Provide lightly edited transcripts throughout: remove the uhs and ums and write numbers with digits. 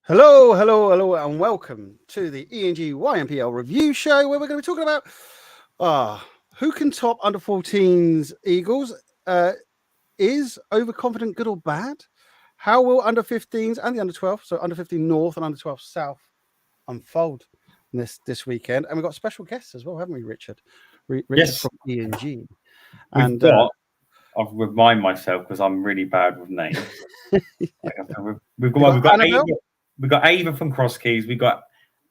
Hello, hello, hello, and welcome to the ENG YNPL Review Show, where we're going to be talking about who can top under 14s Eagles. Is overconfident good or bad? How will under 15s and the under 12, so under 15 North and under 12 South, unfold this weekend? And we've got special guests as well, haven't we, Richard? Richard Yes. from ENG. And I'll remind myself because I'm really bad with names. We've got Ava from Cross Keys. We've got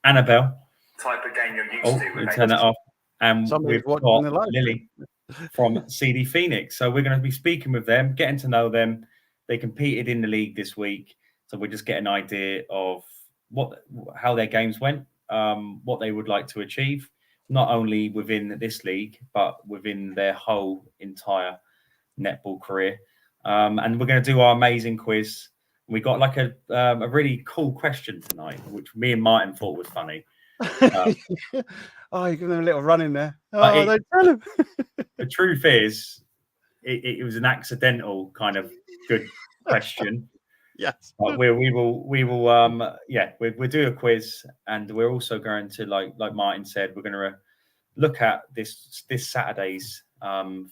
Annabel. Type of game you're used to. We turn it off. And we've got Lily from CD Phoenix. So we're going to be speaking with them, getting to know them. They competed in the league this week. So we're just getting an idea of how their games went, what they would like to achieve, not only within this league, but within their whole entire netball career. And we're going to do our amazing quiz. We got like a really cool question tonight, which me and Martin thought was funny. You're giving them a little run in there. Don't tell him. The truth is, it was an accidental kind of good question. Yes. But we'll do a quiz, and we're also going to like Martin said, we're going to look at this Saturday's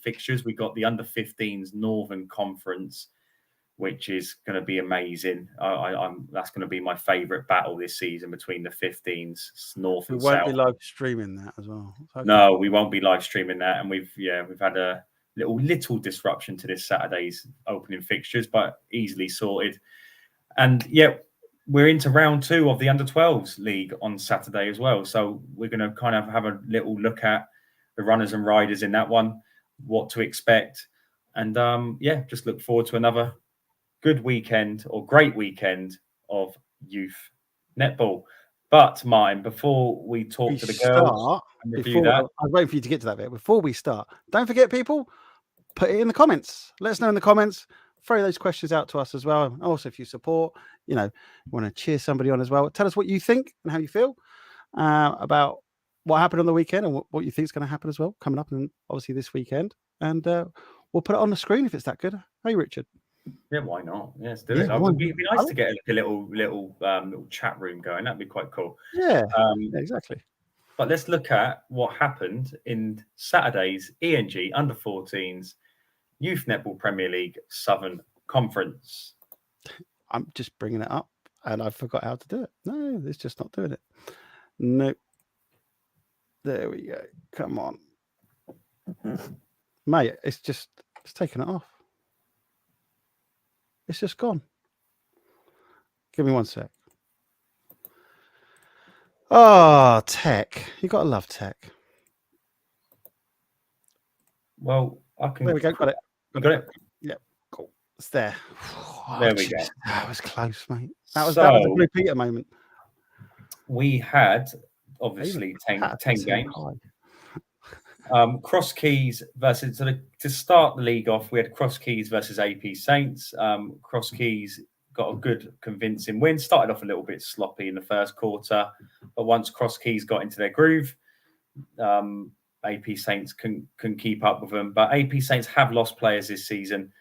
fixtures. We got the under 15s Northern Conference, which is going to be amazing. That's going to be my favourite battle this season between the 15s North and South. We won't be live streaming that as well. Okay. No, we won't be live streaming that, and we've had a little disruption to this Saturday's opening fixtures, but easily sorted. And we're into round 2 of the under 12s league on Saturday as well. So we're going to kind of have a little look at the runners and riders in that one, what to expect, and just look forward to another good weekend or great weekend of youth netball. But Martin, before we talk to the girls and review that, I was waiting for you to get to that bit. Before we start, don't forget, people, put it in the comments. Let us know in the comments. Throw those questions out to us as well. Also, if you support, want to cheer somebody on as well, tell us what you think and how you feel about what happened on the weekend and what you think is going to happen as well coming up, and obviously this weekend. And we'll put it on the screen if it's that good. Hey, Richard. Yeah, why not? Yes, do it. It would be nice to get a little chat room going. That'd be quite cool. Yeah, exactly. But let's look at what happened in Saturday's ENG Under 14s Youth Netball Premier League Southern Conference. I'm just bringing it up, and I forgot how to do it. No, it's just not doing it. Nope. There we go. Come on, mate. It's taking it off. It's just gone. Give me one sec. Oh, tech. You got to love tech. Well, I can. There we go. Got it. You got it? Yep. Cool. It's there. There we go. That was close, mate. That was a Blue Peter moment. We had, obviously, 10 games. Cross Keys versus, to start the league off, we had Cross Keys versus AP Saints. Cross Keys got a good convincing win. Started off a little bit sloppy in the first quarter, but once Cross Keys got into their groove, AP Saints can keep up with them. But AP Saints have lost players this season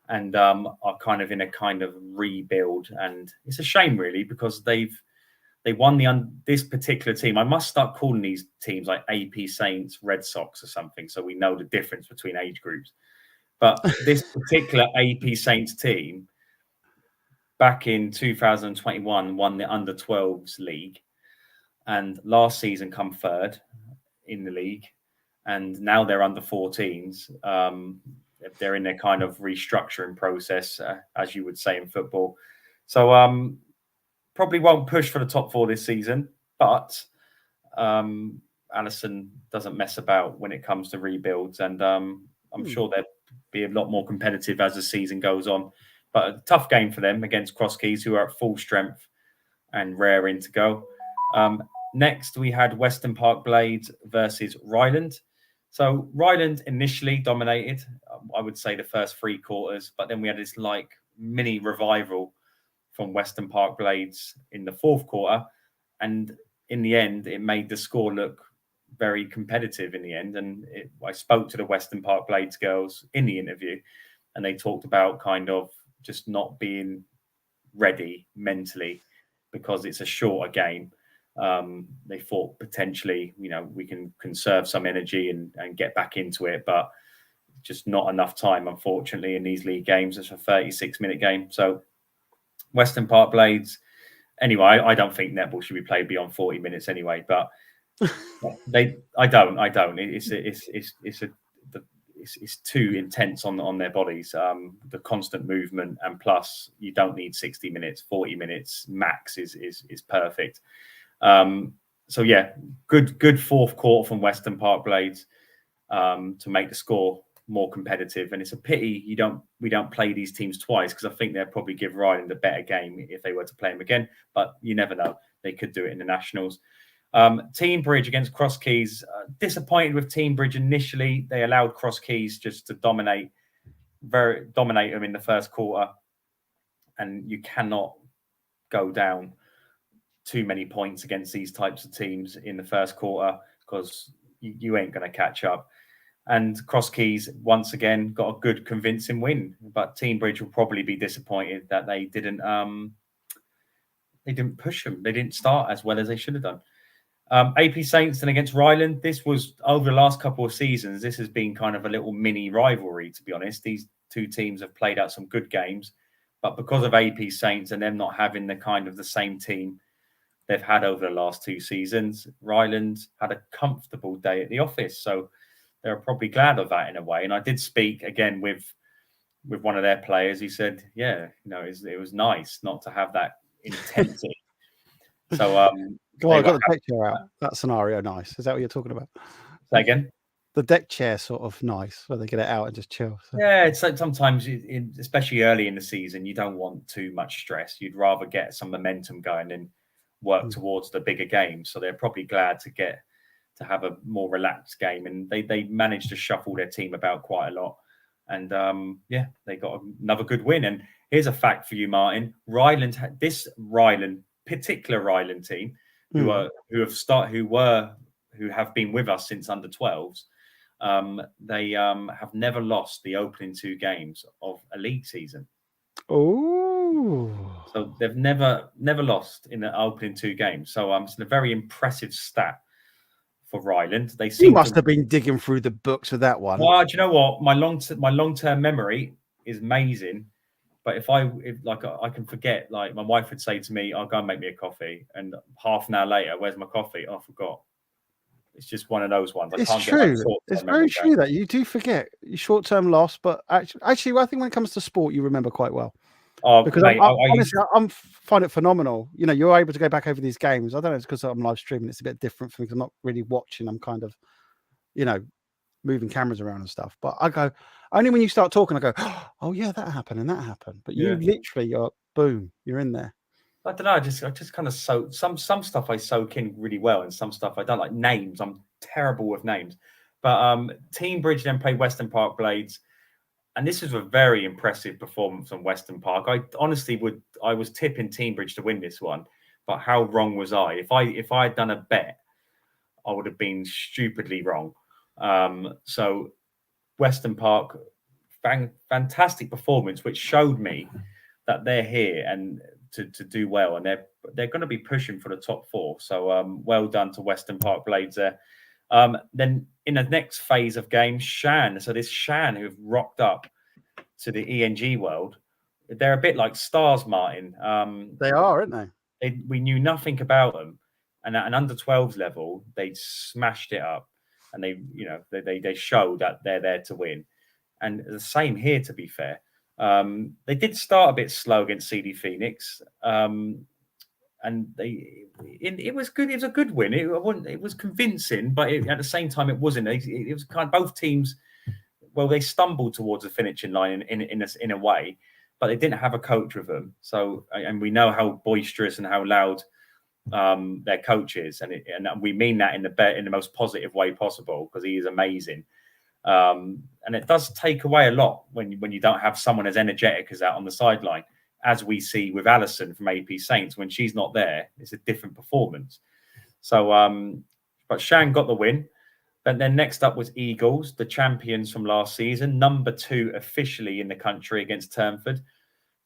and are kind of in a kind of rebuild. And it's a shame, really, because they won this particular team. I must start calling these teams like AP Saints, Red Sox or something, so we know the difference between age groups. But this particular AP Saints team, back in 2021, won the Under 12s league, and last season come third in the league, and now they're under 14s. They're in their kind of restructuring process, as you would say in football. So probably won't push for the top 4 this season, but Allison doesn't mess about when it comes to rebuilds, and I'm sure they'll be a lot more competitive as the season goes on. But a tough game for them against Cross Keys, who are at full strength and raring to go. Next, we had Western Park Blades versus Ryland. So Ryland initially dominated, I would say, the first 3 quarters, but then we had this like mini revival from Western Park Blades in the 4th quarter. And in the end, it made the score look very competitive in the end. And I spoke to the Western Park Blades girls in the interview, and they talked about kind of just not being ready mentally because it's a shorter game. They thought potentially, we can conserve some energy and get back into it, but just not enough time, unfortunately, in these league games. It's a 36-minute game. So Western Park Blades, anyway, I don't think netball should be played beyond 40 minutes anyway, but I don't. It's too intense on their bodies. The constant movement, and plus you don't need 60 minutes, 40 minutes max is perfect. So yeah, good fourth quarter from Western Park Blades to make the score more competitive. And it's a pity we don't play these teams twice, because I think they'd probably give Ryland a better game if they were to play them again. But you never know; they could do it in the nationals. Team Bridge against Cross Keys. Disappointed with Team Bridge initially. They allowed Cross Keys just to dominate them in the first quarter, and you cannot go down too many points against these types of teams in the first quarter, because you ain't going to catch up. And Cross Keys once again got a good convincing win, but Team Bridge will probably be disappointed that they didn't push them. They didn't start as well as they should have done. AP Saints and against Ryland. This was over the last couple of seasons. This has been kind of a little mini rivalry, to be honest. These two teams have played out some good games, but because of AP Saints and them not having the same team they've had over the last two seasons, Ryland had a comfortable day at the office. So they're probably glad of that in a way. And I did speak again with one of their players. He said, yeah, it was nice not to have that intensity. So, I got the deck chair out. That scenario, nice. Is that what you're talking about? Say again? The deck chair sort of nice, where they get it out and just chill. So. Yeah, it's like sometimes, especially early in the season, you don't want too much stress. You'd rather get some momentum going and work towards the bigger game. So they're probably glad to have a more relaxed game, and they managed to shuffle their team about quite a lot. And they got another good win. And here's a fact for you, Martin. Particular Ryland team who have been with us since under 12s. They have never lost the opening two games of a league season. Oh, so they've never lost in the opening two games. So it's a very impressive stat for Ryland. You must have been digging through the books with that one. Well, do you know what? My long-term memory is amazing. But if I can forget, like my wife would say to me, "I'll go and make me a coffee," and half an hour later, "Where's my coffee?" Oh, I forgot. It's just one of those ones. It's true. It's very true that you do forget short-term loss, but actually, I think when it comes to sport, you remember quite well. Because mate, honestly, I find it phenomenal. You're able to go back over these games. I don't know, it's because I'm live streaming. It's a bit different for me because I'm not really watching. I'm kind of, moving cameras around and stuff. But I go, only when you start talking, I go, oh yeah, that happened and that happened. But you literally, you're in there. I don't know. I just kind of soak some stuff I soak in really well, and some stuff I don't. Like names, I'm terrible with names. But Team Bridge then played Western Park Blades, and this was a very impressive performance on Western Park. I was tipping Team Bridge to win this one, but how wrong was I? If I had done a bet, I would have been stupidly wrong. So Western Park, fantastic performance, which showed me that they're here and to do well, and they're going to be pushing for the top four. So well done to Western Park Blades there. Then in the next phase of games, Shan. So this Shan who've rocked up to the ENG world, they're a bit like stars, Martin. They are, aren't they? We knew nothing about them, and at an under 12s level, they smashed it up, and they showed that they're there to win. And the same here, to be fair. They did start a bit slow against CD Phoenix, and it was good. It was a good win. It was convincing, but at the same time, it wasn't. It was kind of both teams. Well, they stumbled towards the finishing line in a way, but they didn't have a coach with them. So, and we know how boisterous and how loud their coach is, and we mean that in the most positive way possible, because he is amazing. And it does take away a lot when you don't have someone as energetic as that on the sideline, as we see with Alison from AP Saints. When she's not there, it's a different performance. So, but Shan got the win. But then next up was Eagles, the champions from last season, number 2 officially in the country against Turnford.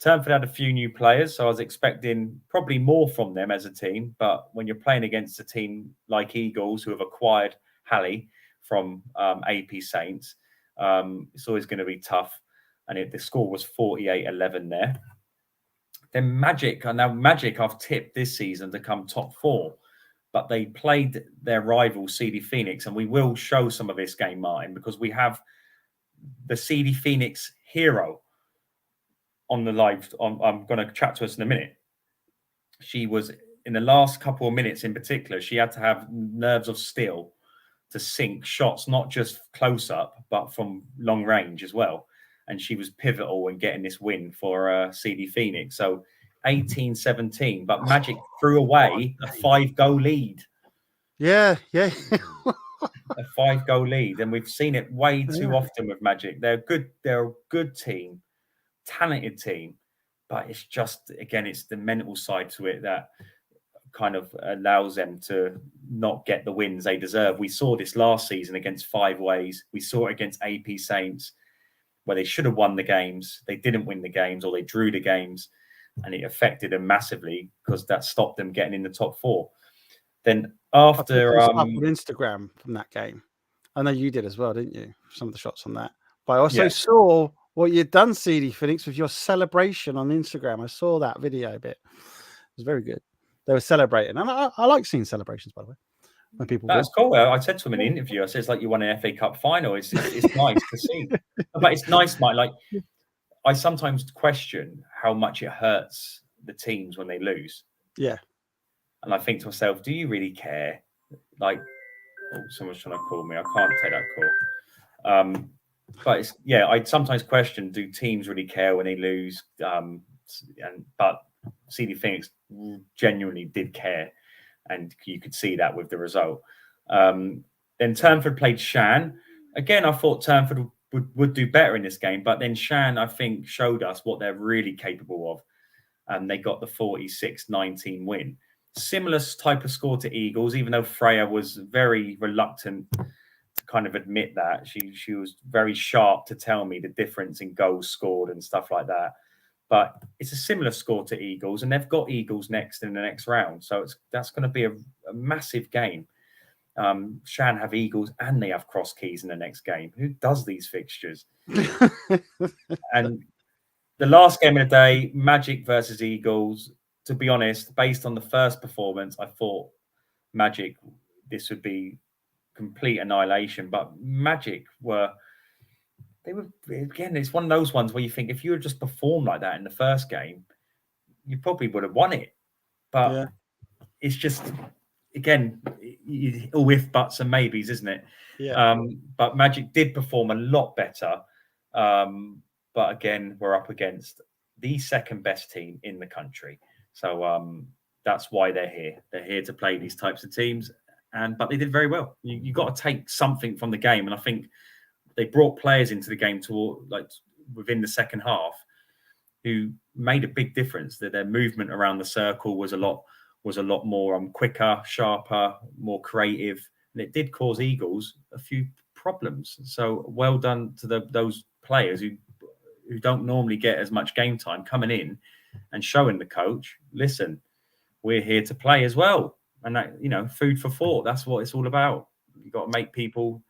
Turnford had a few new players, so I was expecting probably more from them as a team. But when you're playing against a team like Eagles, who have acquired Halley from AP Saints, it's always going to be tough. And the score was 48-11 there. Then Magic, and now Magic I've tipped this season to come top 4. But they played their rival CD Phoenix, and we will show some of this game, Martin, because we have the CD Phoenix hero on the live. I'm going to chat to us in a minute. She was, in the last couple of minutes in particular, she had to have nerves of steel to sink shots, not just close up, but from long range as well. And she was pivotal in getting this win for CD Phoenix. So 18-17, but Magic threw away a 5-goal lead. Yeah. A 5-goal lead. And we've seen it way too often with Magic. They're a good team, talented team, but it's just, again, it's the mental side to it that kind of allows them to not get the wins they deserve. We saw this last season against Five Ways. We saw it against AP Saints, where they should have won the games. They didn't win the games, or they drew the games, and it affected them massively because that stopped them getting in the top 4. Then after on Instagram from that game, I know you did as well, didn't you? Some of the shots on that, but I also saw what you'd done, CD Phoenix, with your celebration on Instagram. I saw that video a bit. It was very good. They were celebrating, and I like seeing celebrations, by the way. When people that's cool. I said to him in the interview, I said, it's like you won an FA Cup final. It's nice to see. But it's nice, Mike. Like, I sometimes question how much it hurts the teams when they lose. Yeah. And I think to myself, do you really care? Like, someone's trying to call me. I can't take that call. But I sometimes question, do teams really care when they lose? But CD Phoenix genuinely did care. And you could see that with the result. Then Turnford played Shan. Again, I thought Turnford would do better in this game. But then Shan, I think, showed us what they're really capable of. And they got the 46-19 win. Similar type of score to Eagles, even though Freya was very reluctant to kind of admit that. She was very sharp to tell me the difference in goals scored and stuff like that. But it's a similar score to Eagles, and they've got Eagles next in the next round. So that's going to be a massive game. Shan have Eagles and they have Cross Keys in the next game. Who does these fixtures? And the last game of the day, Magic versus Eagles. To be honest, based on the first performance, I thought Magic, this would be complete annihilation. But Magic again, it's one of those ones where you think if you had just performed like that in the first game, you probably would have won it. But it's just, again, all if buts and maybes, isn't it? Yeah. But Magic did perform a lot better. But again, we're up against the second best team in the country. So that's why they're here. They're here to play these types of teams. But they did very well. You got to take something from the game. And I think they brought players into the game within the second half who made a big difference. That their movement around the circle was a lot more quicker, sharper, more creative, and it did cause Eagles a few problems. So well done to those players who don't normally get as much game time, coming in and showing the coach, listen, we're here to play as well. And that, food for thought. That's what it's all about. You've got to make people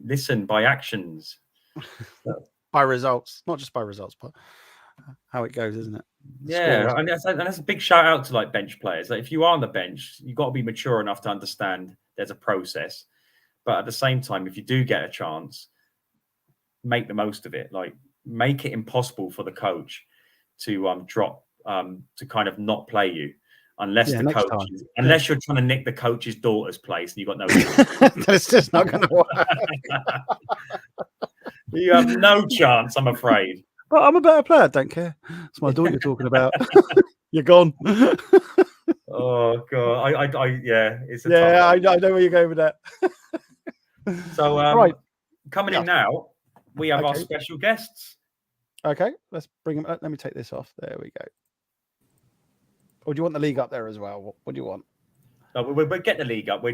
listen by actions, by results, not just by results, but how it goes, isn't it? Yeah, and that's a big shout out to bench players. If you are on the bench, you've got to be mature enough to understand there's a process. But at the same time, if you do get a chance, make the most of it. Make it impossible for the coach to drop, to kind of not play you. Unless unless you're trying to nick the coach's daughter's place and you've got no chance. It's just not going to work. You have no chance, I'm afraid. But I'm a better player. I don't care. It's my daughter you're talking about. You're gone. Oh God, it's I know where you're going with that. So, right, coming in now, we have our special guests. Okay, let's bring them up. Let me take this off. There we go. Or do you want the league up there as well? What do you want? No, we'll get the league up. We'll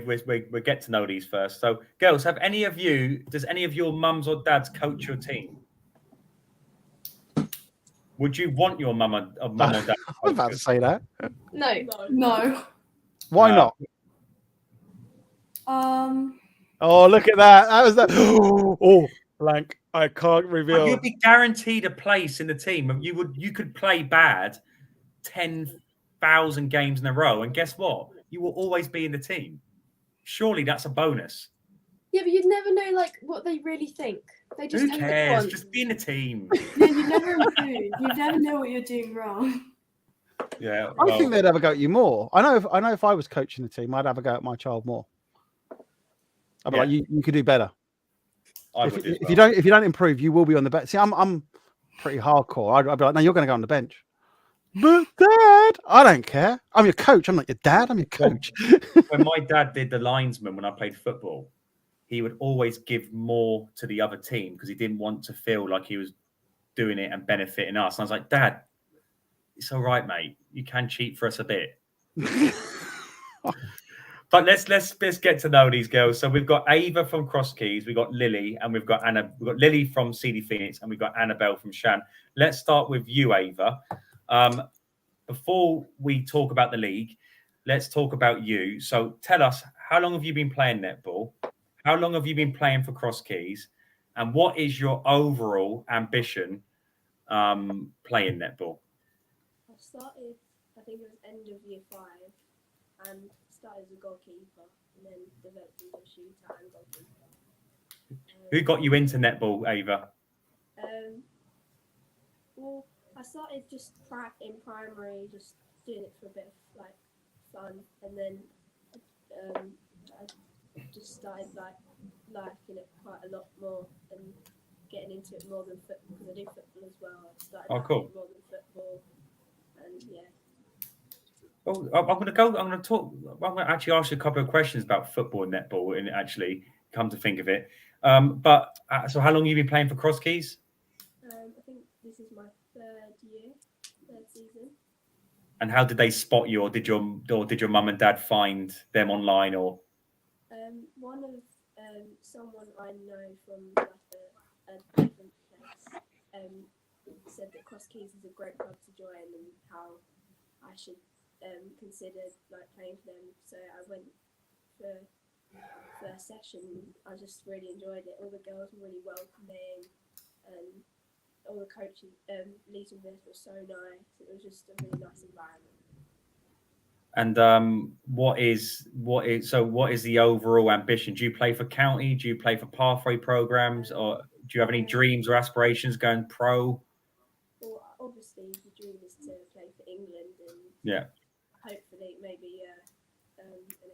get to know these first. So, girls, does any of your mums or dads coach your team? Would you want your mum or dad? I was about to say that. No. Why not? Oh, look at that. That was that. Oh, blank. I can't reveal. But you'd be guaranteed a place in the team. You could play bad 10,000 games in a row, and guess what? You will always be in the team. Surely that's a bonus. Yeah, but you'd never know like what they really think. They just Who cares? Just be in the team. Yeah, you never improve. You never know what you're doing wrong. Yeah, I think they'd have a go at you more. I know if I was coaching the team, I'd have a go at my child more. I'd be like, you could do better. If you don't improve, you will be on the bench. See, I'm pretty hardcore. I'd be like, no, you're going to go on the bench. But Dad, I don't care. I'm your coach. I'm not your dad. I'm your coach. When my dad did the linesman when I played football, he would always give more to the other team because he didn't want to feel like he was doing it and benefiting us. And I was like, Dad, it's all right, mate. You can cheat for us a bit. But let's get to know these girls. So we've got Ava from Cross Keys, we've got Lily, and we've got Anna. We've got Lily from CD Phoenix, and we've got Annabel from Shan. Let's start with you, Ava. Before we talk about the league, let's talk about you. So tell us, how long have you been playing netball? How long have you been playing for Cross Keys? And what is your overall ambition playing netball? I started, I think it was end of year 5, and started as a goalkeeper, and then developed into a shooter and goalkeeper. Who got you into netball, Ava? Well, I started just in primary, just doing it for a bit of like fun, and then I just started liking it quite a lot more and getting into it more than football, because I do football as well. I started liking it more than football, and yeah. Oh, I'm going to actually ask you a couple of questions about football and netball, and actually come to think of it. So how long have you been playing for Cross Keys? I think this is my third season. And how did they spot you, or did your mum and dad find them online, or? One of someone I know from like a different place said that Cross Keys is a great club to join, and how I should consider like playing for them. So I went for a session. I just really enjoyed it. All the girls were really welcoming, and all the coaches, Lisa and Liz were so nice. It was just a really nice environment. And what is the overall ambition? Do you play for county? Do you play for pathway programs, or do you have any dreams or aspirations going pro? Well, obviously the dream is to play for England, and hopefully maybe an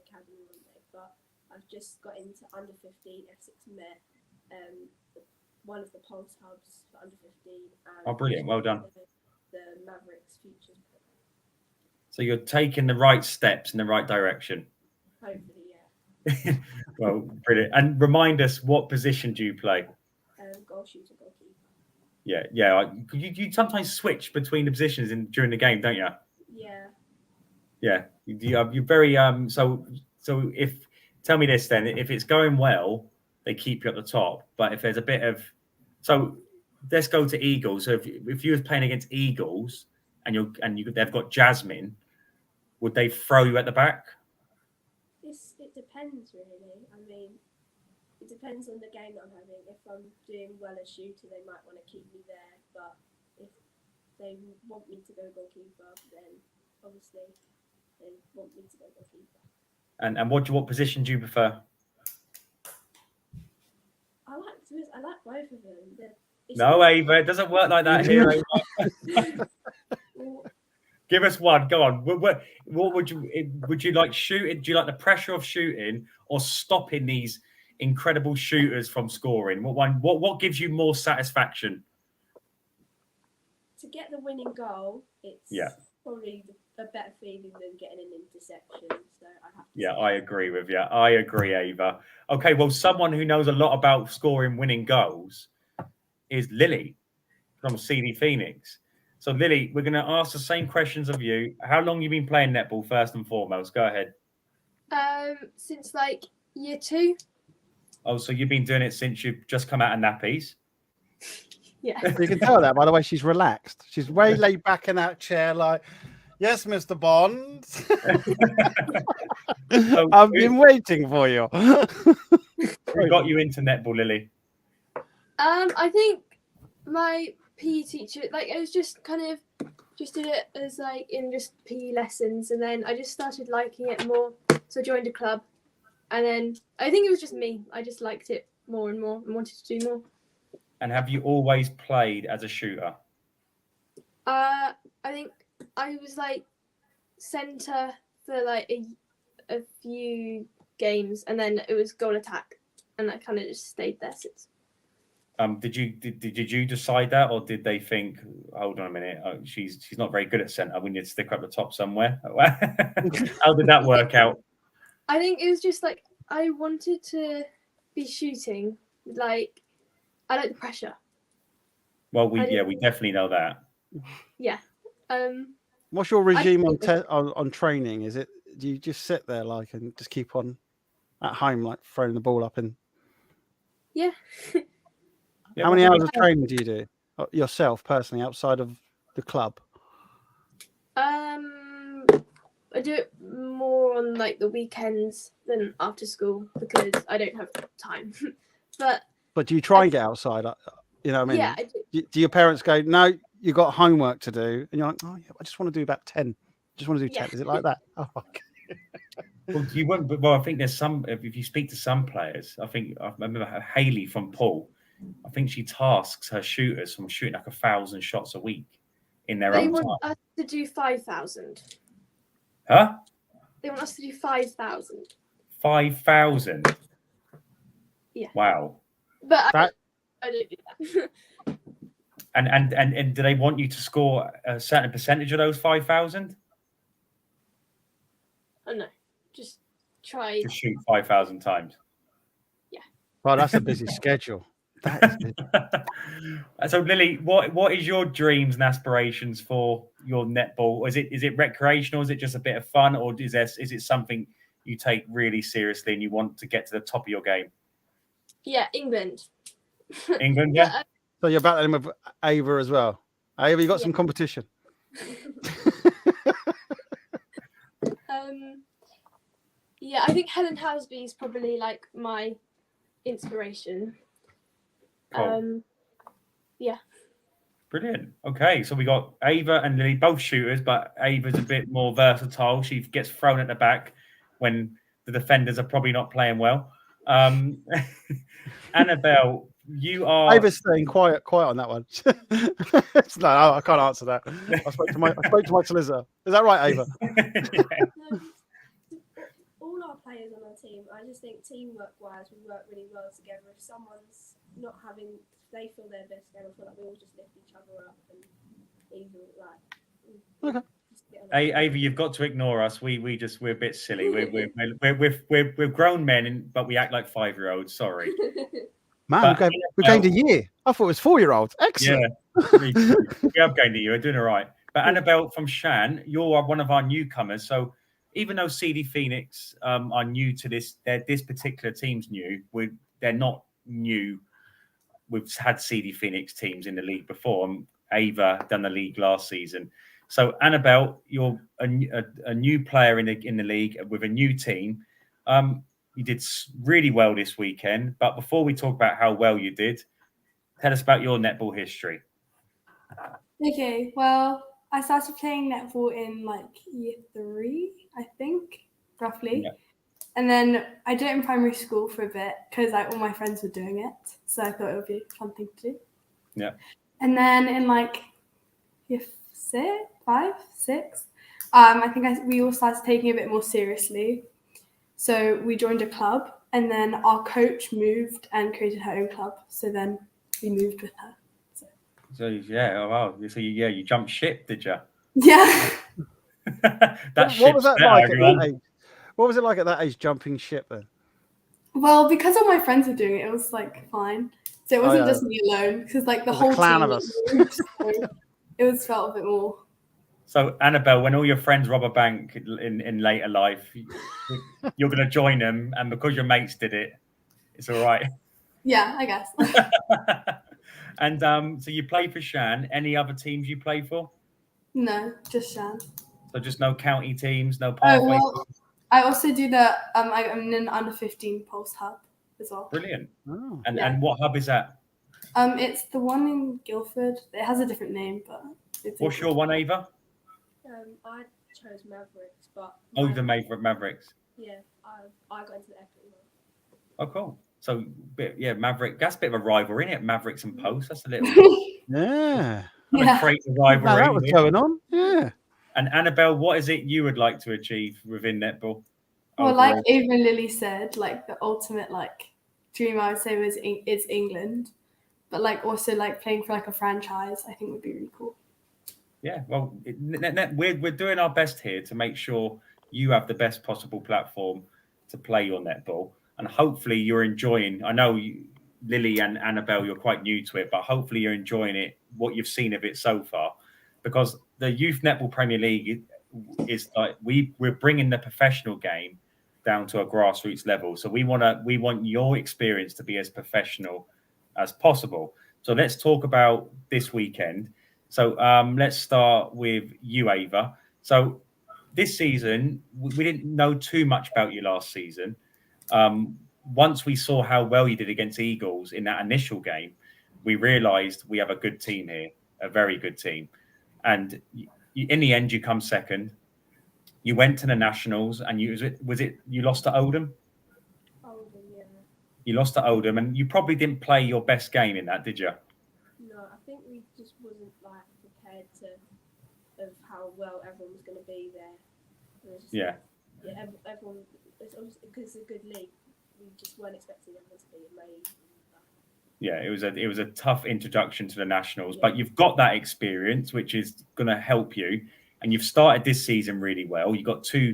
academy one day. But I've just got into under 15 Essex Met, one of the Pulse hubs for under 15. And brilliant! Well done. The Mavericks Futures. So you're taking the right steps in the right direction. Hopefully, yeah. Well, brilliant. And remind us, what position do you play? Goal shooter, goalkeeper. Yeah. You sometimes switch between the positions during the game, don't you? Yeah. Yeah. You're very So tell me this then: if it's going well, they keep you at the top. But if there's a bit of, so let's go to Eagles. So if you was playing against Eagles and they've got Jasmine, would they throw you at the back? It depends really. I mean, it depends on the game that I'm having. If I'm doing well as shooter, they might want to keep me there. But if they want me to go goalkeeper, then obviously they want me to go goalkeeper. And what position do you prefer? I like both of them. No, Ava, it doesn't work like that here, Ava. Give us one. Go on. What would you like shooting? Do you like the pressure of shooting, or stopping these incredible shooters from scoring? What gives you more satisfaction? To get the winning goal, it's probably a better feeling than getting an interception. So I have to I agree with you. I agree, Ava. Okay, well, someone who knows a lot about scoring winning goals is Lily from CD Phoenix. So, Lily, we're going to ask the same questions of you. How long have you been playing netball, first and foremost? Go ahead. Since like year 2. Oh, so you've been doing it since you've just come out of nappies? Yeah. You can tell that by the way she's relaxed. She's way laid back in that chair, like, yes, Mr. Bond. I've been waiting for you. Who got you into netball, Lily? I think my PE teacher, like, it was just kind of just did it as like in just PE lessons, and then I just started liking it more. So I joined a club, and then I think it was just me. I just liked it more and more and wanted to do more. And have you always played as a shooter? I think I was like centre for like a few games, and then it was goal attack, and I kind of just stayed there since. Did you decide that, or did they think, hold on a minute, she's not very good at centre, we need to stick her at the top somewhere? How did that work out? I think it was just like I wanted to be shooting. Like, I like the pressure. Well, we definitely know that. Yeah. What's your regime on training? Is it, do you just sit there like and just keep on at home, like throwing the ball up in? Yeah. How many hours of training do you do yourself personally outside of the club? I do it more on like the weekends than after school because I don't have time. But do you try and get outside? You know what I mean? Yeah, I do. Do your parents go, no, you got homework to do, and you're like, oh yeah, I just want to do about 10. Just want to do 10. Is it like that? Oh, okay. Well, you won't. Well, I think there's some. If you speak to some players, I remember Hayley from Poole. I think she tasks her shooters from shooting like 1,000 shots a week in their own time. They want us to do 5,000. Huh? They want us to do 5,000. 5,000. Yeah. Wow. But I don't do that. And do they want you to score a certain percentage of those 5,000? Oh no, just try to shoot 5,000 times. Yeah. Well, that's a busy schedule. That is busy. So, Lily, what is your dreams and aspirations for your netball? Is it recreational? Is it just a bit of fun, or is it something you take really seriously and you want to get to the top of your game? Yeah, England. England, yeah. So you're battling with Ava as well. Ava, you got some competition. Yeah, I think Helen Housby is probably like my inspiration. Cool. Yeah. Brilliant. Okay, so we got Ava and Lily, both shooters, but Ava's a bit more versatile. She gets thrown at the back when the defenders are probably not playing well. Annabel, you are. Ava's staying quiet on that one. No, I can't answer that. I spoke to my solicitor. Is that right, Ava? All our players on our team, I just think teamwork-wise, we work really well together. If someone's not having, they feel their best game, I feel like we all just lift each other up and even like. Okay. Ava, you've got to ignore us. We're a bit silly. We're grown men, but we act like 5-year-olds. Sorry. Man, we gained a year. I thought it was 4-year-olds. Excellent. Yeah, we have gained a year. We're doing all right. But Annabel from Shan, you're one of our newcomers. So even though CD Phoenix are new to this, this particular team's new. They're not new. We've had CD Phoenix teams in the league before. Ava done the league last season. So Annabel, you're a new player in the league with a new team. You did really well this weekend. But before we talk about how well you did, tell us about your netball history. Okay, well, I started playing netball in like year 3, I think, roughly. Yeah. And then I did it in primary school for a bit because like all my friends were doing it. So I thought it would be a fun thing to do. Yeah. And then in like year 5, 6, I think we all started taking it a bit more seriously. So we joined a club, and then our coach moved and created her own club. So then we moved with her. So yeah, oh wow. So you jumped ship, did you? Yeah. What was that like at that age? What was it like at that age, jumping ship then? Well, because all my friends were doing it, it was like fine. So it wasn't just me alone, because like the whole clan team of us. It was felt a bit more. So Annabel, when all your friends rob a bank in later life, you're going to join them, and because your mates did it, it's all right. Yeah, I guess. And so you play for Shan. Any other teams you play for? No, just Shan. So just no county teams, no Oh, pathway well, teams? I also do the I'm in an under 15 Pulse Hub as well. Brilliant. Oh. And what hub is that? It's the one in Guildford. It has a different name, but it's. What's your one, Ava? I chose Mavericks, but Oh, the Mavericks. yeah, I got into the equity one. Oh, cool. So, Maverick. That's a bit of a rivalry, isn't it? Mavericks and Post. That's a little Yeah. Yeah. create a Now rivalry. that was going on. Yeah. And Annabel, what is it you would like to achieve within netball? Well, overall? like Ava and Lily said, like the ultimate dream I would say is England, but also playing for a franchise I think would be really cool. Yeah, well, we're doing our best here to make sure you have the best possible platform to play your netball, and hopefully you're enjoying. I know Lily and Annabel, you're quite new to it, but hopefully you're enjoying it. What you've seen of it so far, because the Youth Netball Premier League is we're bringing the professional game down to a grassroots level. So we want your experience to be as professional as possible. So let's talk about this weekend. So let's start with you, Ava. So this season, we didn't know too much about you last season. Once we saw how well you did against Eagles in that initial game, we realised we have a good team here, a very good team. And in the end, you come second. You went to the Nationals, and you lost to Oldham? Oldham, yeah. You lost to Oldham, and you probably didn't play your best game in that, did you? No, I think we just wasn't prepared of how well everyone was going to be there. It was just, everyone. It's obviously because it's a good league. We just weren't expecting everyone to be amazing. Yeah, it was a tough introduction to the Nationals, but you've got that experience, which is going to help you. And you've started this season really well. You've got 2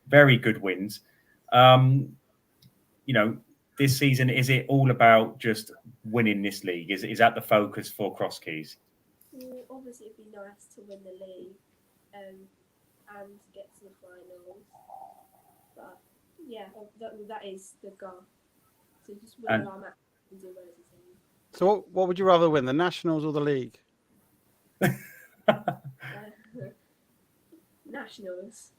very good wins. This season, is it all about just winning this league? Is that the focus for Cross Keys? Well, obviously, it'd be nice to win the league and get to the finals. But yeah, that is the goal. So just win our matches and do well as a team. So what would you rather win, the Nationals or the league? Nationals.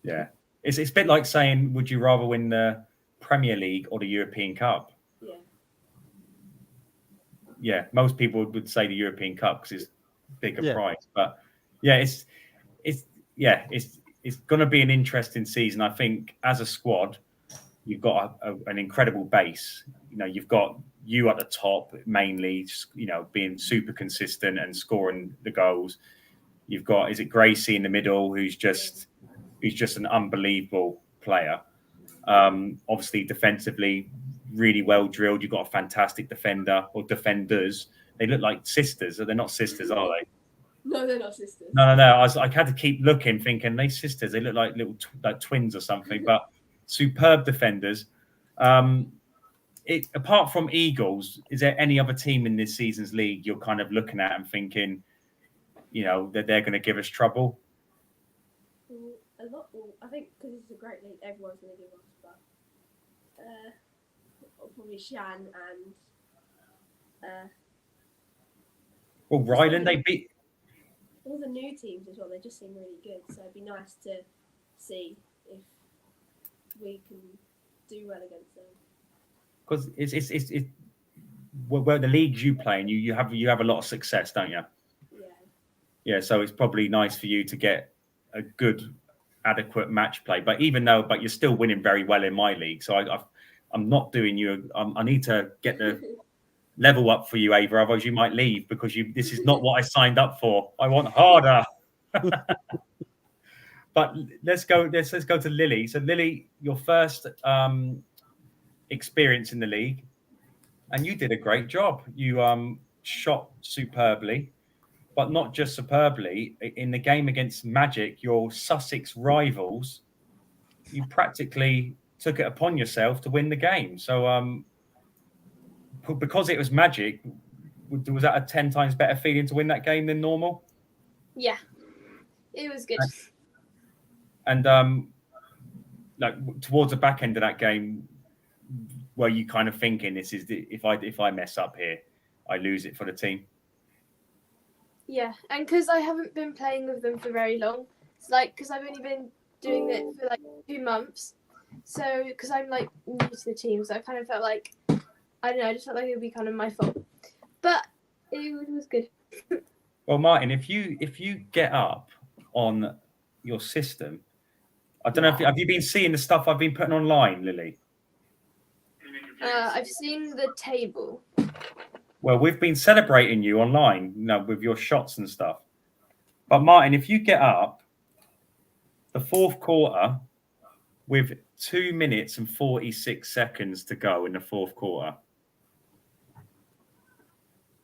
Yeah. It's a bit like saying, would you rather win the Premier League or the European Cup? Yeah. Yeah, most people would say the European Cup because it's bigger prize. But yeah, it's going to be an interesting season. I think as a squad, you've got an incredible base. You've got you at the top mainly, being super consistent and scoring the goals. You've got, is it Gracie in the middle, who's just an unbelievable player. Obviously, defensively, really well drilled. You've got a fantastic defender or defenders. They look like sisters. They're not sisters, are they? No, they're not sisters. No. I had to keep looking, thinking they sisters. They look like little twins or something. But superb defenders. Apart from Eagles, is there any other team in this season's league you're kind of looking at and thinking, that they're going to give us trouble? A lot. Well, I think because it's a great league, everyone's going to give us. But probably Shan and. Well, Ryland, they beat all the new teams as well. They just seem really good. So it'd be nice to see if we can do well against them. Because it's where the leagues you play, and you have a lot of success, don't you? Yeah, so it's probably nice for you to get a good, adequate match play. But you're still winning very well in my league. So I'm not doing you. I need to get the level up for you, Ava. Otherwise, you might leave because this is not what I signed up for. I want harder. But let's go to Lily. So Lily, your first experience in the league, and you did a great job. You shot superbly. But not just superbly. In the game against Magic, your Sussex rivals, you practically took it upon yourself to win the game. So because it was Magic, was that a 10 times better feeling to win that game than normal? Yeah, it was good. And towards the back end of that game, were you kind of thinking, if I mess up here, I lose it for the team. Yeah, and because I haven't been playing with them for very long, it's like because I've only been doing it for like 2 months, so because I'm like new to the team, so I kind of felt like I don't know, I just felt like it would be kind of my fault, but it was good. Well, Martin, if you get up on your system, I don't know if have you been seeing the stuff I've been putting online, Lily? I've seen the table. Well, we've been celebrating you online, with your shots and stuff. But Martin, if you get up the fourth quarter with 2 minutes and 46 seconds to go in the fourth quarter,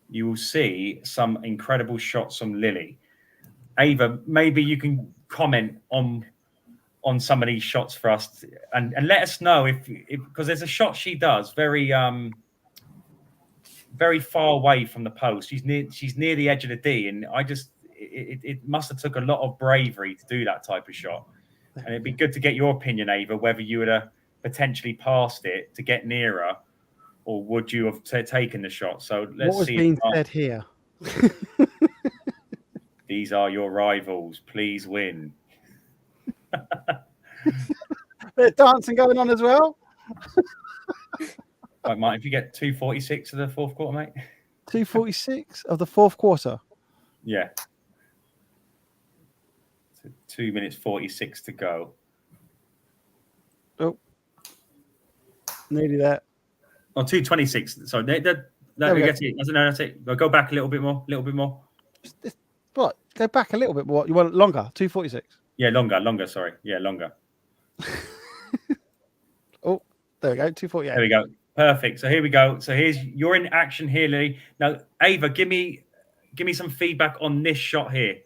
you will see some incredible shots from Lily. Ava, maybe you can comment on some of these shots for us and let us know if because there's a shot she does very very far away from the post. She's near the edge of the D, and it must have took a lot of bravery to do that type of shot. And it'd be good to get your opinion, Ava, whether you would have potentially passed it to get nearer, or would you have taken the shot? So let's what was see. being said here? These are your rivals. Please win. Bit of dancing going on as well. Right, Martin, if you get 2:46 of the fourth quarter, mate. 2:46 of the fourth quarter. Yeah. So 2 minutes 46 to go. Oh, nearly there. Oh, 2:26. Sorry, There we go. that's it. That's it. We'll go back a little bit more. What? Go back a little bit more. You want it longer? 2:46. Yeah, longer. Sorry. Yeah, longer. Oh, there we go. 2:48. There we go. Perfect. So here we go. So you're in action here, Lily. Now, Ava, give me some feedback on this shot here.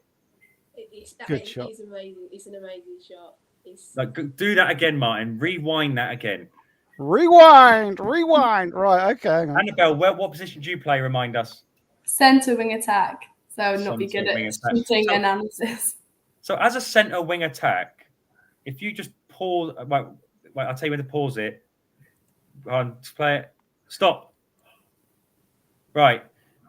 Good shot. It's amazing. It's an amazing shot. Do that again, Martin. Rewind that again. Rewind. Right. Okay. Hang on. Annabel, what position do you play? Remind us. Centre wing attack. So I would not be Centre good wing at attack. shooting analysis. So as a centre wing attack, if you just pause, wait, I'll tell you when to pause it. Go on, play it. Stop. Right.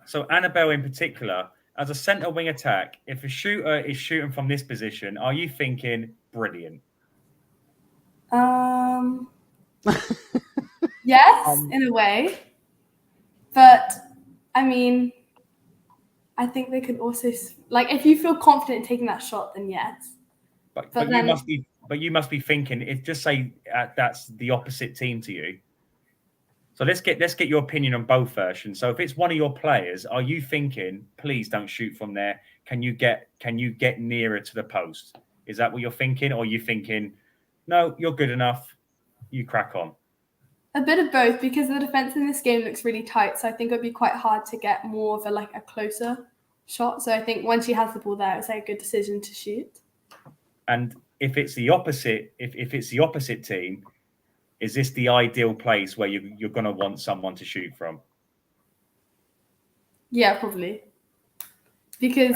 So Annabel in particular, as a centre wing attack, if a shooter is shooting from this position, are you thinking brilliant? Yes, in a way. But I mean, I think they could also if you feel confident taking that shot, then yes. But then, you must be thinking. If just say that's the opposite team to you. So let's get your opinion on both versions. So if it's one of your players, are you thinking, please don't shoot from there? Can you get nearer to the post? Is that what you're thinking, or are you thinking, no, you're good enough, you crack on? A bit of both, because the defense in this game looks really tight. So I think it would be quite hard to get more of a closer shot. So I think when she has the ball there, it's a good decision to shoot. And if it's the opposite, if it's the opposite team, is this the ideal place where you're going to want someone to shoot from? Yeah, probably. Because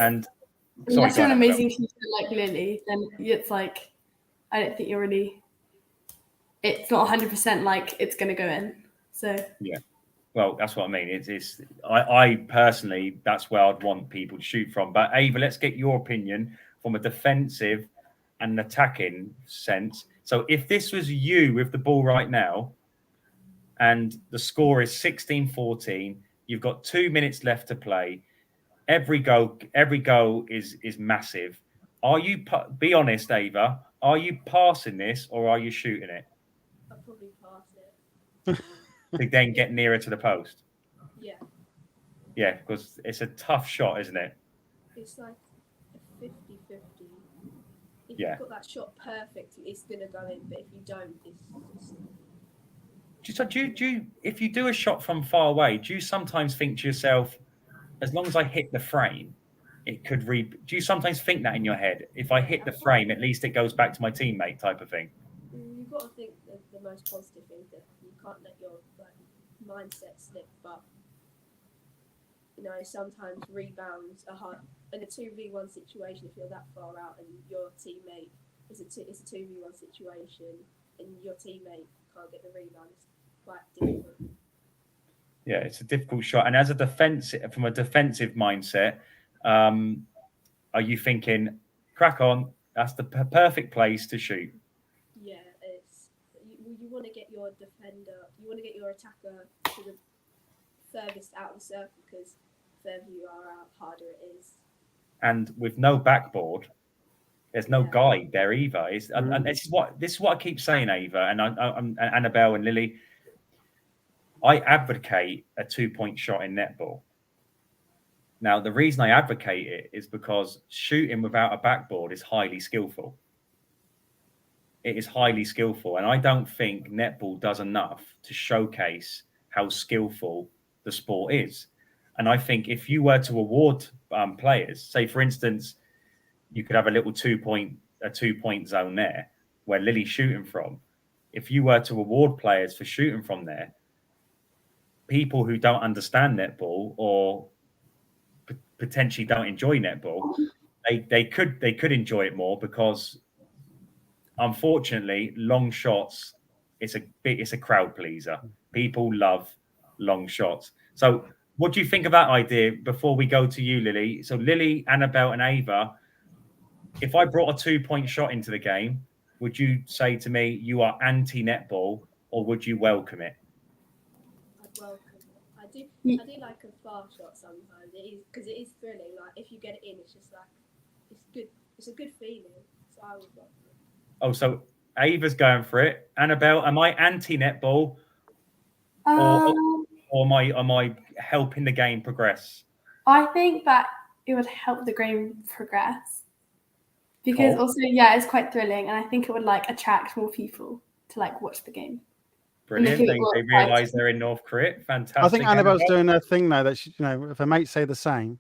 unless you're an amazing shooter like Lily, then it's I don't think you're really. It's not 100% it's going to go in. So yeah, well, that's what I mean. I personally, that's where I'd want people to shoot from. But Ava, let's get your opinion from a defensive and an attacking sense. So if this was you with the ball right now, and the score is 16-14, you've got 2 minutes left to play. Every goal is massive. Are you? Be honest, Ava. Are you passing this or are you shooting it? I'll probably pass it. To then get nearer to the post. Yeah. Yeah, because it's a tough shot, isn't it? It's like a 50-50. If Yeah. you've got that shot perfect, it's going to go in. But if you don't, it's So do you, if you do a shot from far away, do you sometimes think to yourself, as long as I hit the frame, it could do you sometimes think that in your head? If I hit the frame, at least it goes back to my teammate type of thing. You've got to think the most positive thing, that you can't let your mindset slip. But sometimes rebounds are hard in a 2v1 situation. If you're that far out and your teammate is a 2v1 situation and your teammate can't get the rebound, it's quite difficult. Yeah, it's a difficult shot. And as a from a defensive mindset, are you thinking, crack on? That's the perfect place to shoot. Yeah, it's you want to get your defender, you want to get your attacker to the furthest out of the circle, because the further you are out, harder it is. And with no backboard, there's no Yeah. guide there either. And this is what I keep saying, Ava, and Annabelle and Lily. I advocate a 2-point shot in netball. Now, the reason I advocate it is because shooting without a backboard is highly skillful. It is highly skillful, and I don't think netball does enough to showcase how skillful the sport is. And I think if you were to award players, say for instance, you could have a little 2-point zone there where Lily's shooting from. If you were to award players for shooting from there, people who don't understand netball or potentially don't enjoy netball, they could enjoy it more, because unfortunately, long shots, it's a crowd pleaser. People love long shots. So what do you think of that idea before we go to you, Lily? So Lily, Annabelle and Ava, if I brought a 2-point shot into the game, would you say to me you are anti-netball, or would you welcome it? I'd welcome it. I do like a far shot sometimes. It is, because it is thrilling. Like if you get it in, it's just like, it's good. It's a good feeling. So I would welcome it. Oh, so Ava's going for it. Annabelle, am I anti-netball, or am I helping the game progress? I think that it would help the game progress, because Cool. also, yeah, it's quite thrilling, and I think it would like attract more people to like watch the game. Brilliant. They realise they're in North Korea. Fantastic. I think Annabelle's doing her thing now, that she, if her mates say the same.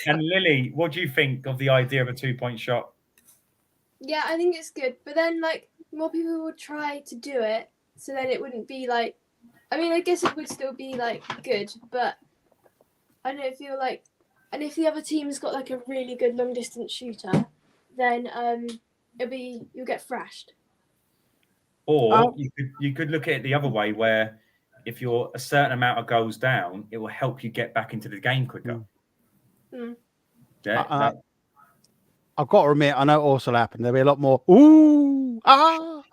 And Lily, what do you think of the idea of a 2-point shot? Yeah, I think it's good. But then, like, more people would try to do it, so then it wouldn't be like, I mean, I guess it would still be like good, but I don't feel like, and if the other team's got like a really good long distance shooter, then you'll get thrashed. Or you could look at it the other way, where if you're a certain amount of goals down, it will help you get back into the game quicker. Yeah, I've got to admit, I know it also happened. There'll be a lot more going on.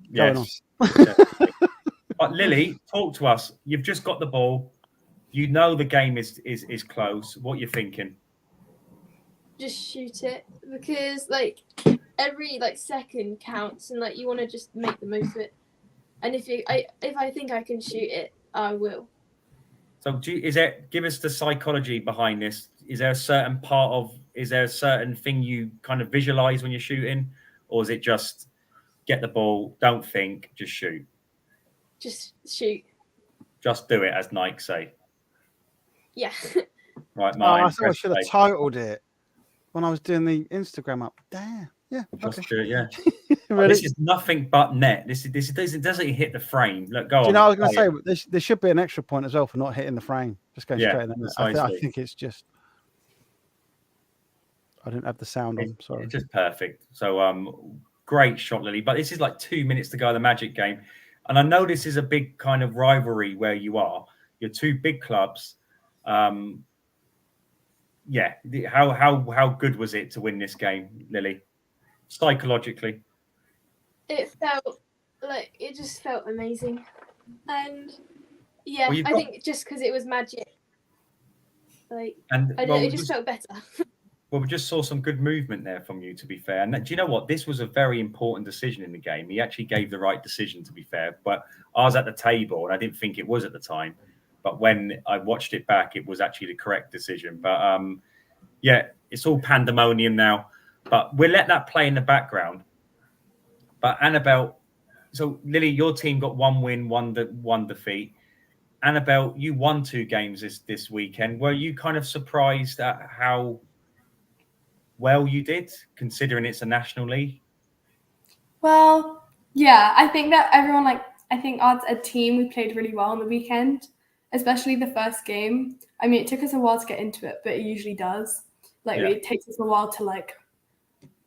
yes. But Lily, talk to us. You've just got the ball. You know the game is close. What are you thinking? Just shoot it, because like every like second counts, and like you want to just make the most of it. And if I think I can shoot it, I will. So give us the psychology behind this? Is there a certain thing you kind of visualize when you're shooting, or is it just get the ball, don't think, just shoot? Just shoot. Just do it, as Nike say. Yeah. Right, I thought I should have titled it when I was doing the Instagram up. Damn. Yeah. Just Okay. do it, yeah. Really? This is nothing but net. This doesn't hit the frame. Look, go on. Do you know, I was going to say, there should be an extra point as well for not hitting the frame. Just going straight in there. I think it's just, I didn't have the sound on. Sorry. It's just perfect. So, great shot, Lily. But this is like 2 minutes to go in the Magic game. And I know this is a big kind of rivalry where you are. You're two big clubs. How good was it to win this game, Lily? Psychologically? It just felt amazing. And yeah, I think just because it was Magic, it just felt better. Well, we just saw some good movement there from you, to be fair. And do you know what? This was a very important decision in the game. He actually gave the right decision, to be fair. But I was at the table, and I didn't think it was at the time. But when I watched it back, it was actually the correct decision. But it's all pandemonium now. But we'll let that play in the background. But Annabelle, so Lily, your team got 1 win, one defeat. Annabelle, you won 2 games this weekend. Were you kind of surprised at how well you did, considering it's a national league? Well, yeah, I think that everyone, I think as a team, we played really well on the weekend, especially the first game. I mean, it took us a while to get into it, but it usually does. It takes us a while to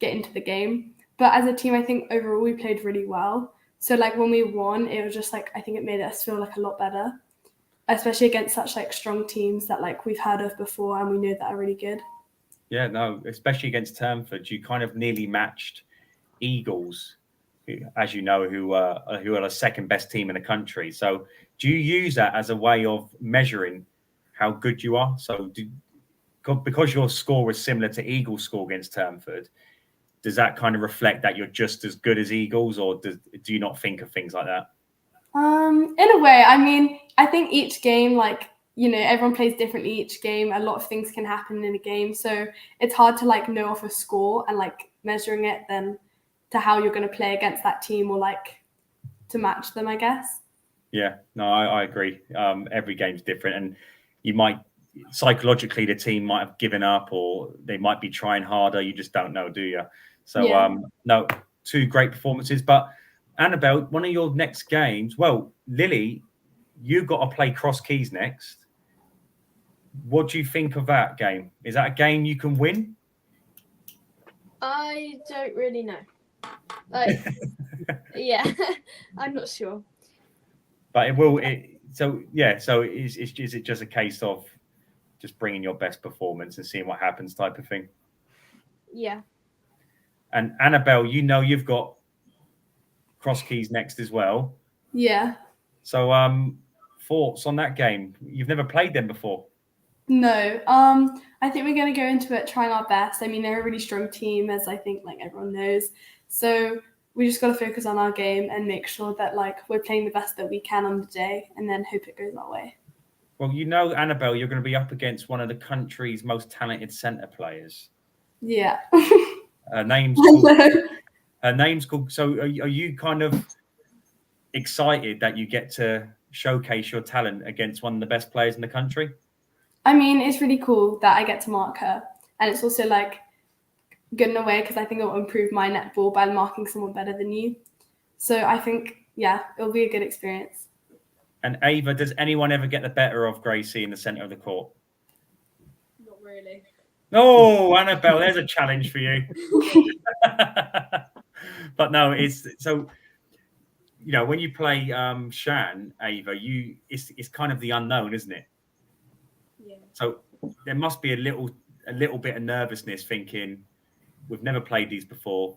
get into the game. But as a team, I think overall we played really well. So like when we won, it was just like, I think it made us feel like a lot better, especially against such like strong teams that like we've heard of before and we know that are really good. Yeah, no, especially against Turnford, you kind of nearly matched Eagles, as you know, who are the second best team in the country. So do you use that as a way of measuring how good you are? So because your score was similar to Eagles' score against Turnford, does that kind of reflect that you're just as good as Eagles, or do you not think of things like that? In a way, I mean, I think each game, like, you know, everyone plays differently each game. A lot of things can happen in a game. So it's hard to like know off a score and like measuring it then to how you're going to play against that team or like to match them, I guess. Yeah, no, I agree. Every game's different, and you might psychologically the team might have given up or they might be trying harder. You just don't know, do you? So Yeah. no, two great performances. But Annabel, one of your next games, well, Lily, you got to play Cross Keys next. What do you think of that game? Is that a game you can win? I don't really know. Like, yeah, I'm not sure. But it will. So is it just a case of just bringing your best performance and seeing what happens, type of thing? Yeah. And Annabel, you know you've got Cross Keys next as well. Yeah. So thoughts on that game? You've never played them before. No. I think we're going to go into it trying our best. I mean, they're a really strong team, as I think like everyone knows. So we just got to focus on our game and make sure that like we're playing the best that we can on the day and then hope it goes our way. Well, you know, Annabel, you're going to be up against one of the country's most talented centre players. Yeah. Her name's called. So are you kind of excited that you get to showcase your talent against one of the best players in the country? I mean, it's really cool that I get to mark her. And it's also like good in a way because I think it will improve my netball by marking someone better than you. So I think, yeah, it'll be a good experience. And Ava, does anyone ever get the better of Gracie in the centre of the court? Not really. Oh, Annabel, there's a challenge for you. But no, it's so, you know, when you play Shan, Ava, it's kind of the unknown, isn't it? Yeah. So there must be a little bit of nervousness, thinking we've never played these before.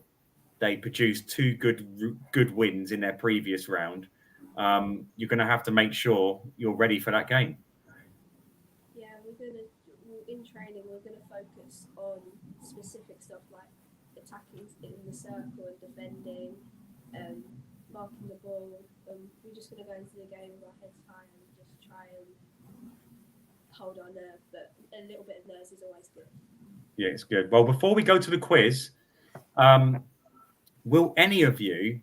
They produced two good wins in their previous round. You're going to have to make sure you're ready for that game. Yeah, in training, we're going to focus on specific stuff like attacking in the circle and defending, marking the ball. We're just going to go into the game with our heads high and just try and hold our nerve, but a little bit of nerves is always good. Yeah, it's good. Well, before we go to the quiz, will any of you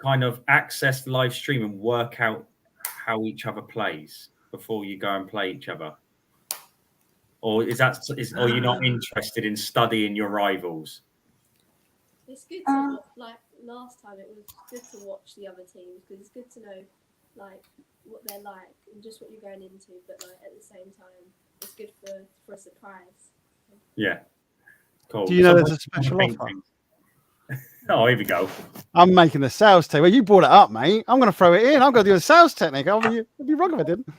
kind of access the live stream and work out how each other plays before you go and play each other? Or are you not interested in studying your rivals? It's good to like last time. It was good to watch the other teams because it's good to know like what they're like and just what you're going into. But like at the same time, it's good for a surprise. Yeah, cool. Do you know there's a special offer? Oh, here we go. I'm making the sales table. Well, you brought it up, mate. I'm going to throw it in. I'm going to do a sales technique. It'd be wrong if I didn't.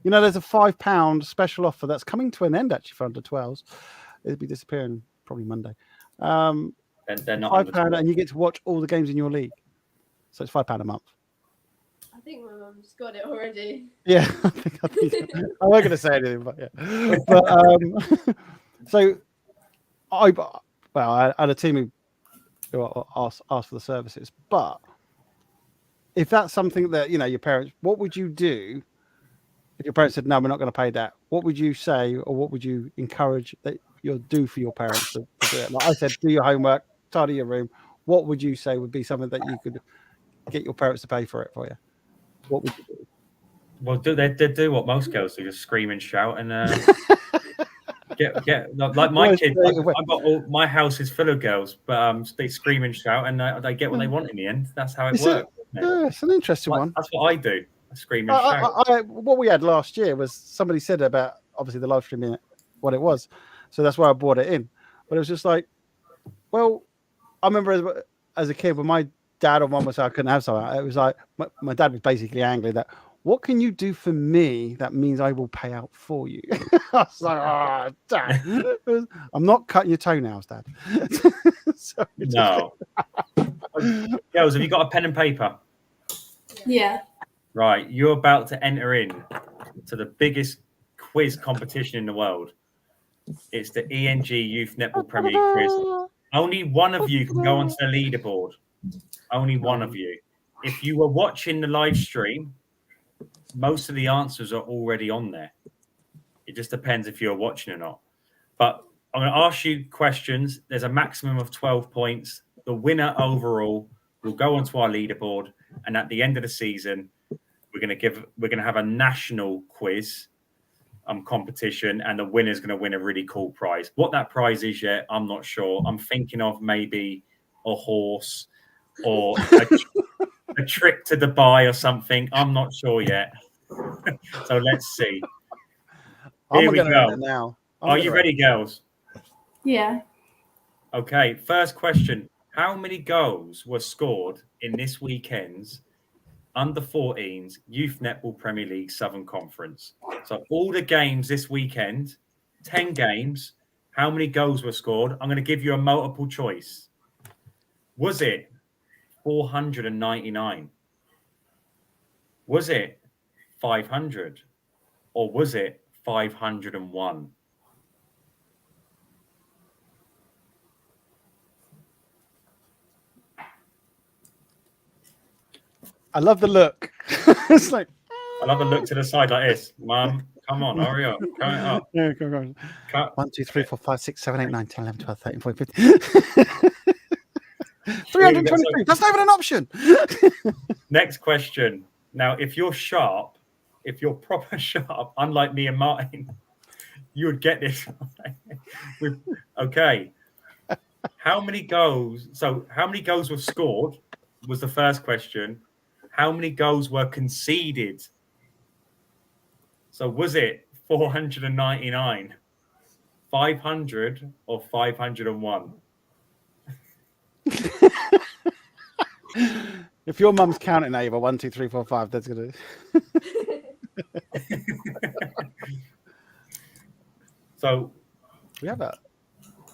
You know, there's a £5 special offer that's coming to an end actually for under 12s. It'll be disappearing probably Monday. They're not £5, and you get to watch all the games in your league. So it's £5 a month. I think my mum's got it already. Yeah, I think I wasn't going to say anything, but yeah. But so I had a team who asked for the services. But if that's something that, you know, your parents, what would you do if your parents said, no, we're not going to pay that? What would you say, or what would you encourage that you'll do for your parents to do it? Like I said, do your homework, tidy your room. What would you say would be something that you could get your parents to pay for it for you? What would you do? Well, they do what most girls do, just scream and shout and get like my kids. My house is full of girls, but they scream and shout and they get what they want in the end. That's how it works. Yeah, it's an interesting one. That's what I do. I scream and shout. What we had last year was somebody said about obviously the live streaming what it was, so that's why I brought it in. But it was just like, well, I remember as a kid when my dad or mum would say I couldn't have something. It was like my dad was basically angry that what can you do for me that means I will pay out for you? I was like, oh, Dad, I'm not cutting your toenails, Dad. So No. Girls, have you got a pen and paper? Yeah. Right, you're about to enter in to the biggest quiz competition in the world. It's the ENG Youth Netball Premier League quiz. Only one of you can go onto the leaderboard. Only one of you. If you were watching the live stream, most of the answers are already on there. It just depends if you're watching or not. But I'm going to ask you questions. There's a maximum of 12 points. The winner overall will go onto our leaderboard, and at the end of the season, we're going to have a national quiz competition, and the winner's going to win a really cool prize. What that prize is yet, I'm not sure. I'm thinking of maybe a horse or a trip to Dubai or something. I'm not sure yet. So let's see. Here we go. Now. Are you ready, girls? Yeah. Okay, first question. How many goals were scored in this weekend's under-14s Youth Netball Premier League Southern Conference? So all the games this weekend, 10 games, how many goals were scored? I'm going to give you a multiple choice. Was it 499? Was it 500? Or was it 501? I love the look. It's like I love the look to the side like this. Mum, come on, hurry up. Come up. yeah, come on. Cut. 1, 2, 3, 4, 5, 6, 7, 8, 9, 10, 11, 12, 13, 14, 15. 323. That's not even an option. Next question. Now, if you're sharp, if you're proper sharp, unlike me and Martin, you would get this. Okay. How many goals? So, how many goals were scored was the first question. How many goals were conceded? So, was it 499, 500, or 501? If your mum's counting over 1, 2, 3, 4, 5, that's gonna. So We have a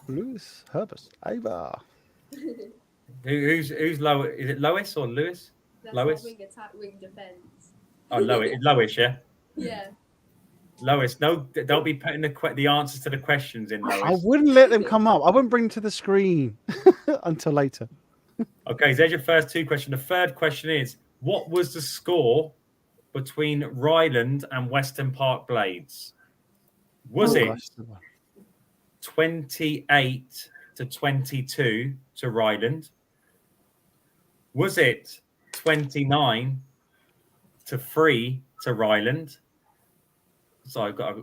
Lewis Herbert. Ava. who's low? Is it Lois or Lewis? That's Lois? Wing attack, wing defense. Oh, Lois, yeah. Yeah. Lois, no, don't be putting the answers to the questions in, Lois. I wouldn't let them come up. I wouldn't bring them to the screen until later. Okay, so there's your first two questions. The third question is, what was the score between Ryland and Western Park Blades? Was it 28-22 to Ryland? Was it 29-3 to Ryland? So I've got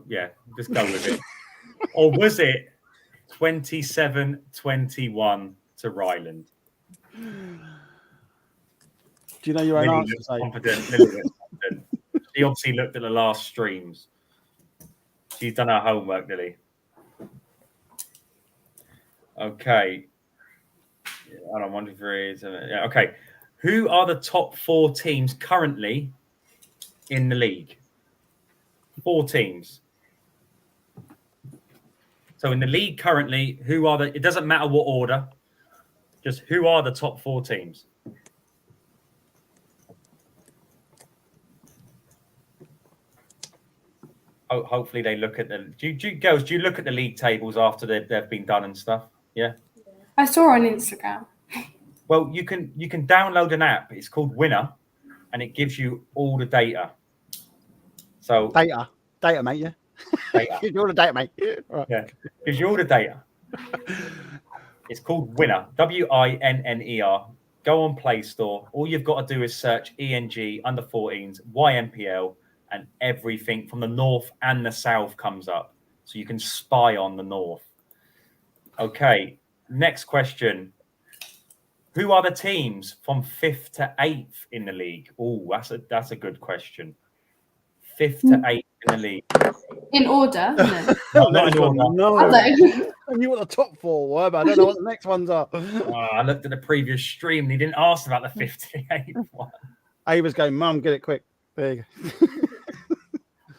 just go with it. Or was it 27-21 to Ryland? Do you know your own Lily answer? looks confident. Lily looks confident. She obviously looked at the last streams. She's done her homework, Lily. Okay. I don't want to yeah, okay. Who are the top 4 teams currently in the league? 4 teams. So in the league currently, who are it doesn't matter what order, just who are the top 4 teams? Hopefully they look at do you look at the league tables after they've been done and stuff? Yeah. I saw on Instagram. Well, you can download an app. It's called Winner, and it gives you all the data. So data, mate. Yeah. Data. Gives you all the data, mate. Right. Yeah. Gives you all the data. It's called Winner. WINNER. Go on Play Store. All you've got to do is search ENG under 14s YNPL, and everything from the north and the south comes up. So you can spy on the north. Okay. Next question. Who are the teams from 5th to 8th in the league? Oh, that's a good question. 5th to 8th in the league. In order? No. No, not in order. No. Are they? I knew what the top 4 were, but I don't know what the next ones are. I looked at the previous stream and he didn't ask about the 5th to 8th one. Ava's going, Mum, get it quick. There you go.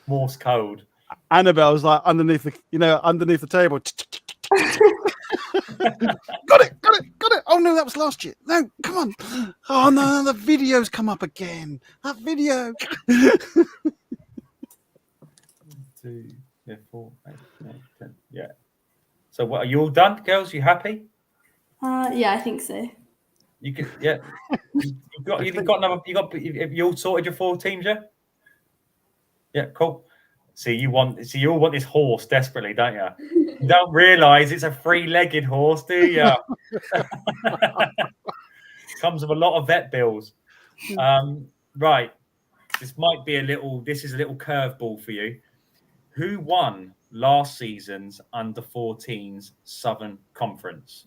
Morse code. Annabelle's like underneath the table. Got it. Oh no, that was last year. No, come on. Oh no, the video's come up again. That video. 2, 4, 8, 9, 10. Yeah. So what, are you all done, girls? You happy? Yeah, I think so. You can, yeah. You all sorted your 4 teams, yeah? Yeah, cool. You all want this horse desperately, don't you? You don't realise it's a 3-legged horse, do you? Comes with a lot of vet bills. Right. This is a little curveball for you. Who won last season's under-14s Southern Conference?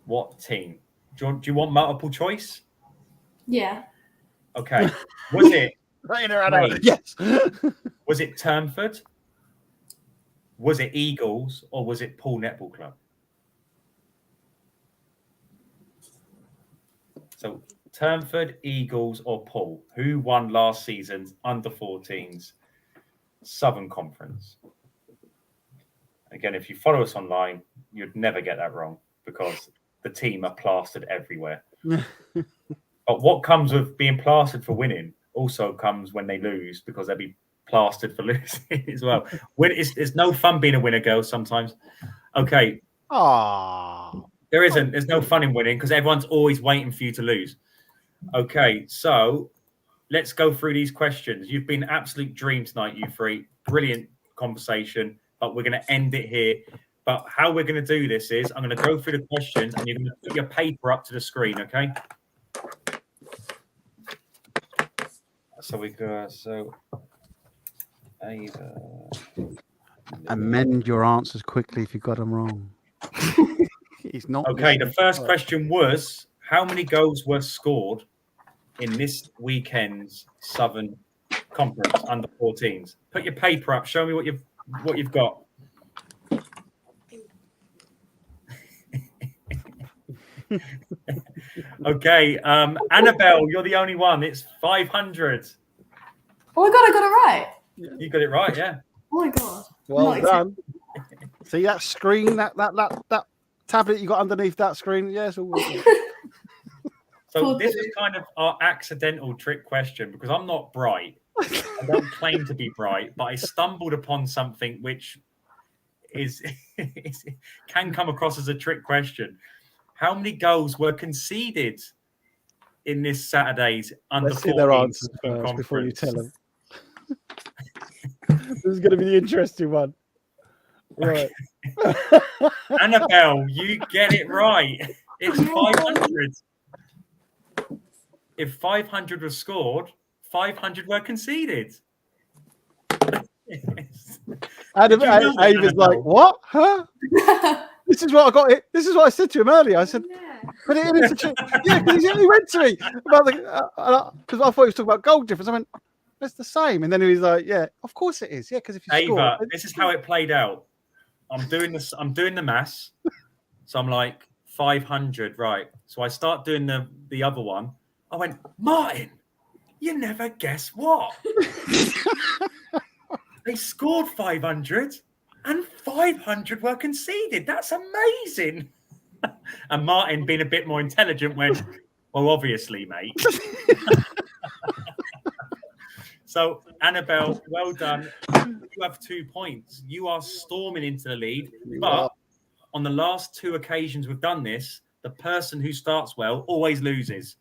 What team? Do you want multiple choice? Yeah. Okay. Was it? Yes. Was it Turnford? Was it Eagles? Or was it Poole Netball Club? So Turnford, Eagles, or Poole? Who won last season's under-14s Southern Conference? Again, if you follow us online, you'd never get that wrong because the team are plastered everywhere. But what comes with being plastered for winning also comes when they lose because they'll be plastered for losing as well. It's no fun being a winner, girls, sometimes. Okay. There isn't. There's no fun in winning because everyone's always waiting for you to lose. Okay, so let's go through these questions. You've been an absolute dream tonight, you three. Brilliant conversation, but we're going to end it here. But how we're going to do this is I'm going to go through the questions and you're going to put your paper up to the screen, okay? So we go, Ava. Amend your answers quickly if you got them wrong. He's not. Okay, the first question was, how many goals were scored in this weekend's Southern Conference under 14s? Put your paper up. Show me what you've got. Okay, Annabel, you're the only one. It's 500. Oh my god, I got it right. You got it right, yeah. Oh my god. Well done. See that screen, that tablet you got underneath that screen? Yes. So this is kind of our accidental trick question because I'm not bright. I don't claim to be bright, but I stumbled upon something which can come across as a trick question. How many goals were conceded in this Saturday's under 14s their answers conference first before you tell them? This is going to be the interesting one. Right. Annabelle, you get it right. It's 500. If 500 was scored, 500 were conceded. Yes. Ava's like, what? Huh? This is what I got. This is what I said to him earlier. I said, put it in. Yeah, because he went to me about because I thought he was talking about goal difference. I went, it's the same. And then he was like, yeah, of course it is. Yeah, because if you Ava, score, this is how it played out. I'm doing the maths. So I'm like 500, right? So I start doing the other one. I went, Martin, you never guess what? They scored 500 and 500 were conceded. That's amazing. And Martin, being a bit more intelligent, went, well, obviously, mate. So, Annabelle, well done. You have 2 points. You are storming into the lead. But on the last 2 occasions we've done this, the person who starts well always loses.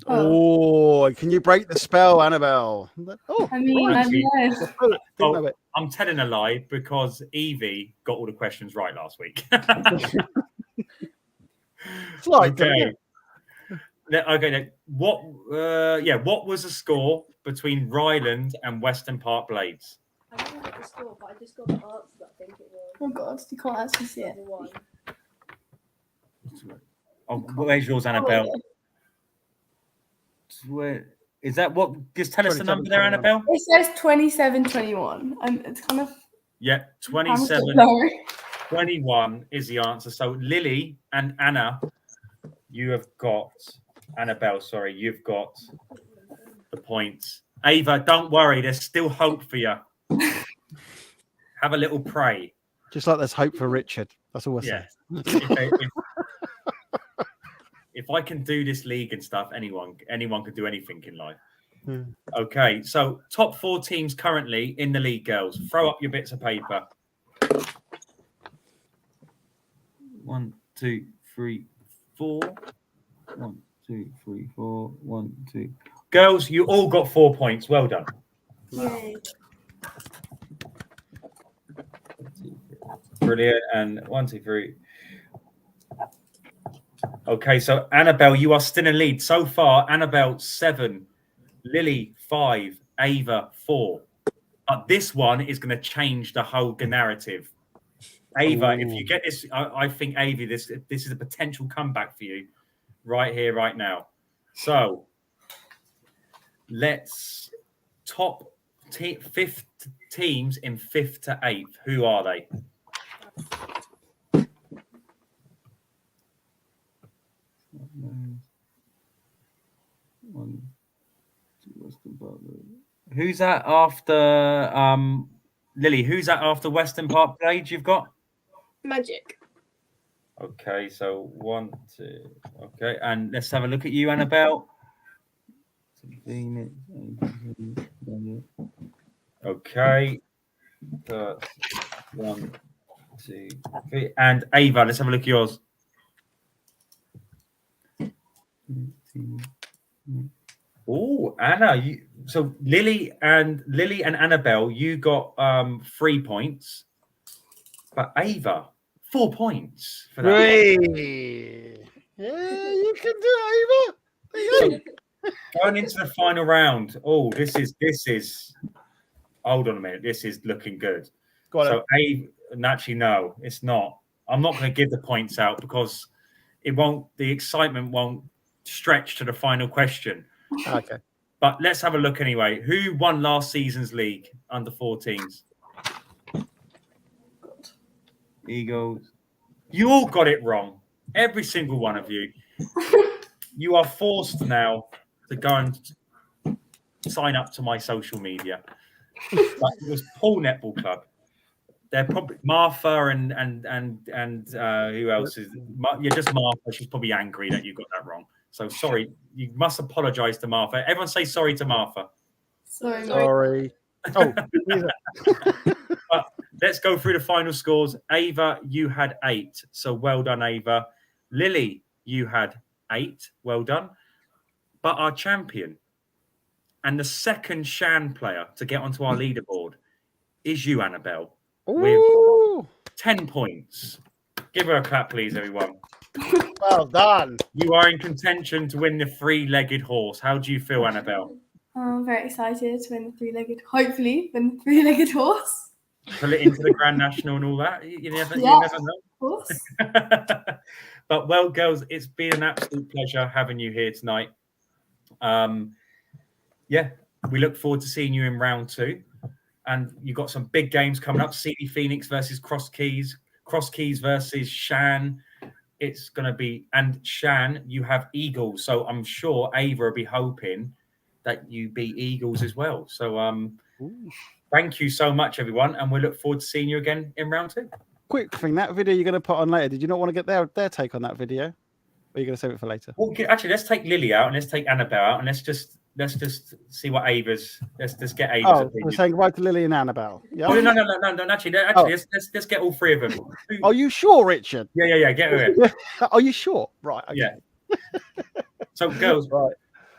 Oh, can you break the spell, Annabelle? Oh, I mean, I'm telling a lie because Evie got all the questions right last week. Okay. Okay. What was the score between Ryland and Western Park Blades? I don't know the score, but I just got the answer. I think it was. oh god, you can't actually see it. 1. Oh, where's yours, Annabelle? Where Is that what? Just tell us the number 27, there, 21. Annabel. It says 27-21, and it's kind of Yeah, 27. blurry. 21 is the answer. So Lily and Anna, you've got you've got the points. Ava, don't worry, there's still hope for you. Have a little pray. Just like there's hope for Richard. That's all we're saying. If I can do this league and stuff, anyone can do anything in life. Yeah. Okay, so top 4 teams currently in the league, girls. Throw up your bits of paper. 1, 2, 3, 4. 1, 2, 3, 4. 1, 2. Girls, you all got 4 points. Well done. Yay. Brilliant. And 1, 2, 3. Okay, so Annabel, you are still in lead. So far, Annabel 7, Lily 5, Ava 4. But this one is going to change the whole narrative. Ava, if you get this, I think Ava, this is a potential comeback for you, right here, right now. So let's top 5th teams in 5th to 8th. Who are they? Who's that after Lily? Who's that after Western Park Blades you've got? Magic. Okay, so 1, 2. Okay, and let's have a look at you, Annabelle. Okay. 1, 2, 3. And Ava, let's have a look at yours. Oh, Anna, so Lily and Annabelle, you got 3 points, but Ava 4 points for that. Hey. Yeah, you can do it, Ava. There you go. Going into the final round. Oh, this is. Hold on a minute. This is looking good. So Ava, actually, no, it's not. I'm not going to give the points out because the excitement won't stretch to the final question. Okay. But let's have a look anyway. Who won last season's league under 14s? Eagles. You all got it wrong. Every single one of you. You are forced now to go and sign up to my social media. But it was Paul Netball Club. They're probably Martha and who else is? You're just Martha. She's probably angry that you got that wrong. So sorry. You must apologise to Martha. Everyone say sorry to Martha. Sorry. Oh, but let's go through the final scores. Ava, you had 8. So well done, Ava. Lily, you had 8. Well done. But our champion and the second Shan player to get onto our leaderboard is you, Annabelle, with 10 points. Give her a clap, please, everyone. Well done. You are in contention to win the 3-legged horse. How do you feel, Annabelle? I'm very excited to win the 3-legged, hopefully win the 3-legged horse. Pull it into the Grand National and all that. You never know. Of course. But well, girls, it's been an absolute pleasure having you here tonight. Yeah, we look forward to seeing you in round 2. And you've got some big games coming up. CD Phoenix versus Cross Keys versus Shan. It's going to be, and Shan, you have Eagles. So I'm sure Ava will be hoping that you beat Eagles as well. So thank you so much, everyone. And we look forward to seeing you again in round 2. Quick thing, that video you're going to put on later, did you not want to get their take on that video? Or are you going to save it for later? Well, actually, let's take Lily out and let's take Annabelle out and let's just see what Ava's. Let's just get Ava's opinion. We're saying goodbye to Lily and Annabelle. Yeah. Oh, no. Actually, let's get all 3 of them. Are you sure, Richard? Yeah. Get her in. Are you sure? Right. Okay. Yeah. So, girls, right.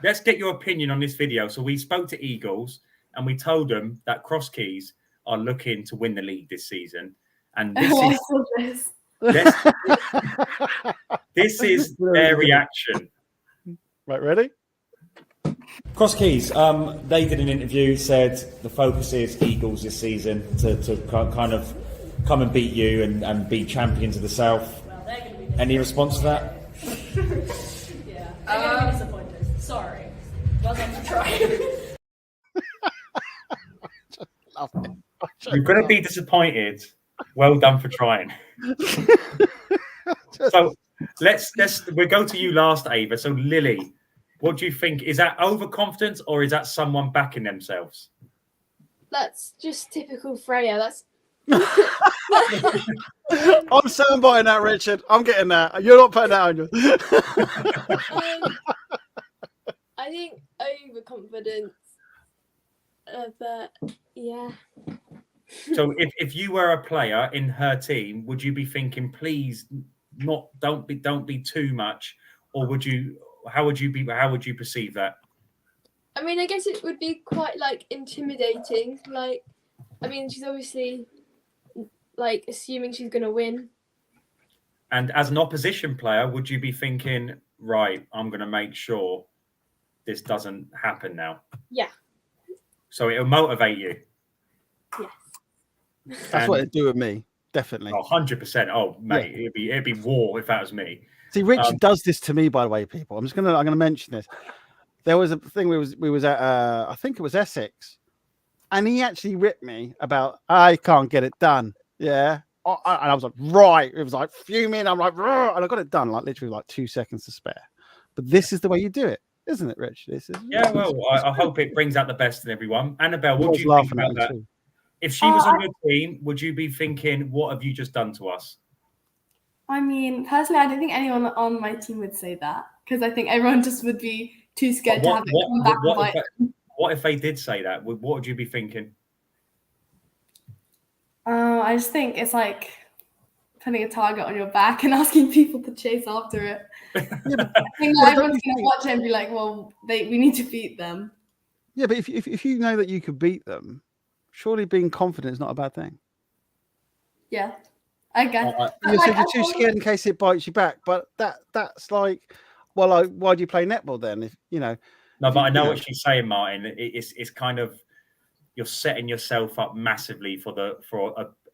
Let's get your opinion on this video. So, we spoke to Eagles and we told them that Cross Keys are looking to win the league this season, and this is their reaction. Right, ready? Cross Keys, they did an interview, said the focus is Eagles this season to kind of come and beat you and be champions of the South. Any response to that? Yeah, they're going to be disappointed. Sorry. Wasn't try. Love it. You're going to be disappointed. Well done for trying. So let's we'll go to you last, Ava. So Lily, what do you think? Is that overconfidence or is that someone backing themselves? That's just typical Freya. That's I'm soundbiting that, Richard. I'm getting that. You're not putting that on you. I think overconfidence. But yeah. So if you were a player in her team, would you be thinking, please, don't be too much, or would you? How would you perceive that? I mean, I guess it would be quite like intimidating. Like, I mean, she's obviously like assuming she's going to win. And as an opposition player, would you be thinking, right, I'm going to make sure this doesn't happen now? Yeah. So it'll motivate you. Yes. That's what it'd do with me, definitely. 100%. Oh, mate, yeah. it'd be war if that was me. See, Richard does this to me, by the way, people. I'm gonna mention this. There was a thing we was at I think it was Essex, and he actually ripped me about I can't get it done. Yeah. And I was like, right. It was like fuming. I'm like, "Rrr," and I got it done like literally like 2 seconds to spare. But this is the way you do it, isn't it, Rich? This is I hope it brings out the best in everyone. Annabelle, what do you think about that? Too. If she was on your team, would you be thinking, what have you just done to us? I mean, personally, I don't think anyone on my team would say that because I think everyone just would be too scared to have it come back and bite. What if they did say that? What would you be thinking? I just think it's like putting a target on your back and asking people to chase after it. I think everyone's going to watch it and be like, well, we need to beat them. Yeah, but if you know that you could beat them, surely being confident is not a bad thing. Yeah, I guess. You're too scared in case it bites you back. But that's like, well, why do you play netball then? If you know. No, but I know what she's saying, Martin. It's kind of you're setting yourself up massively for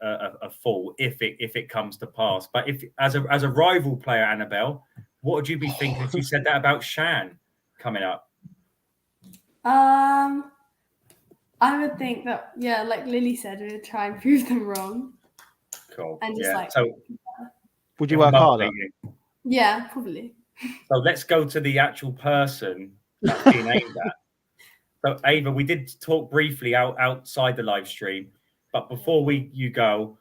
a fall if it comes to pass. But if as a rival player, Annabelle, what would you be thinking if you said that about Shan coming up? I would think that like Lily said, we would try and prove them wrong. Cool. And just so would you work harder? Yeah, probably. So let's go to the actual person that's being aimed at. So Ava, we did talk briefly outside the live stream, but before you go,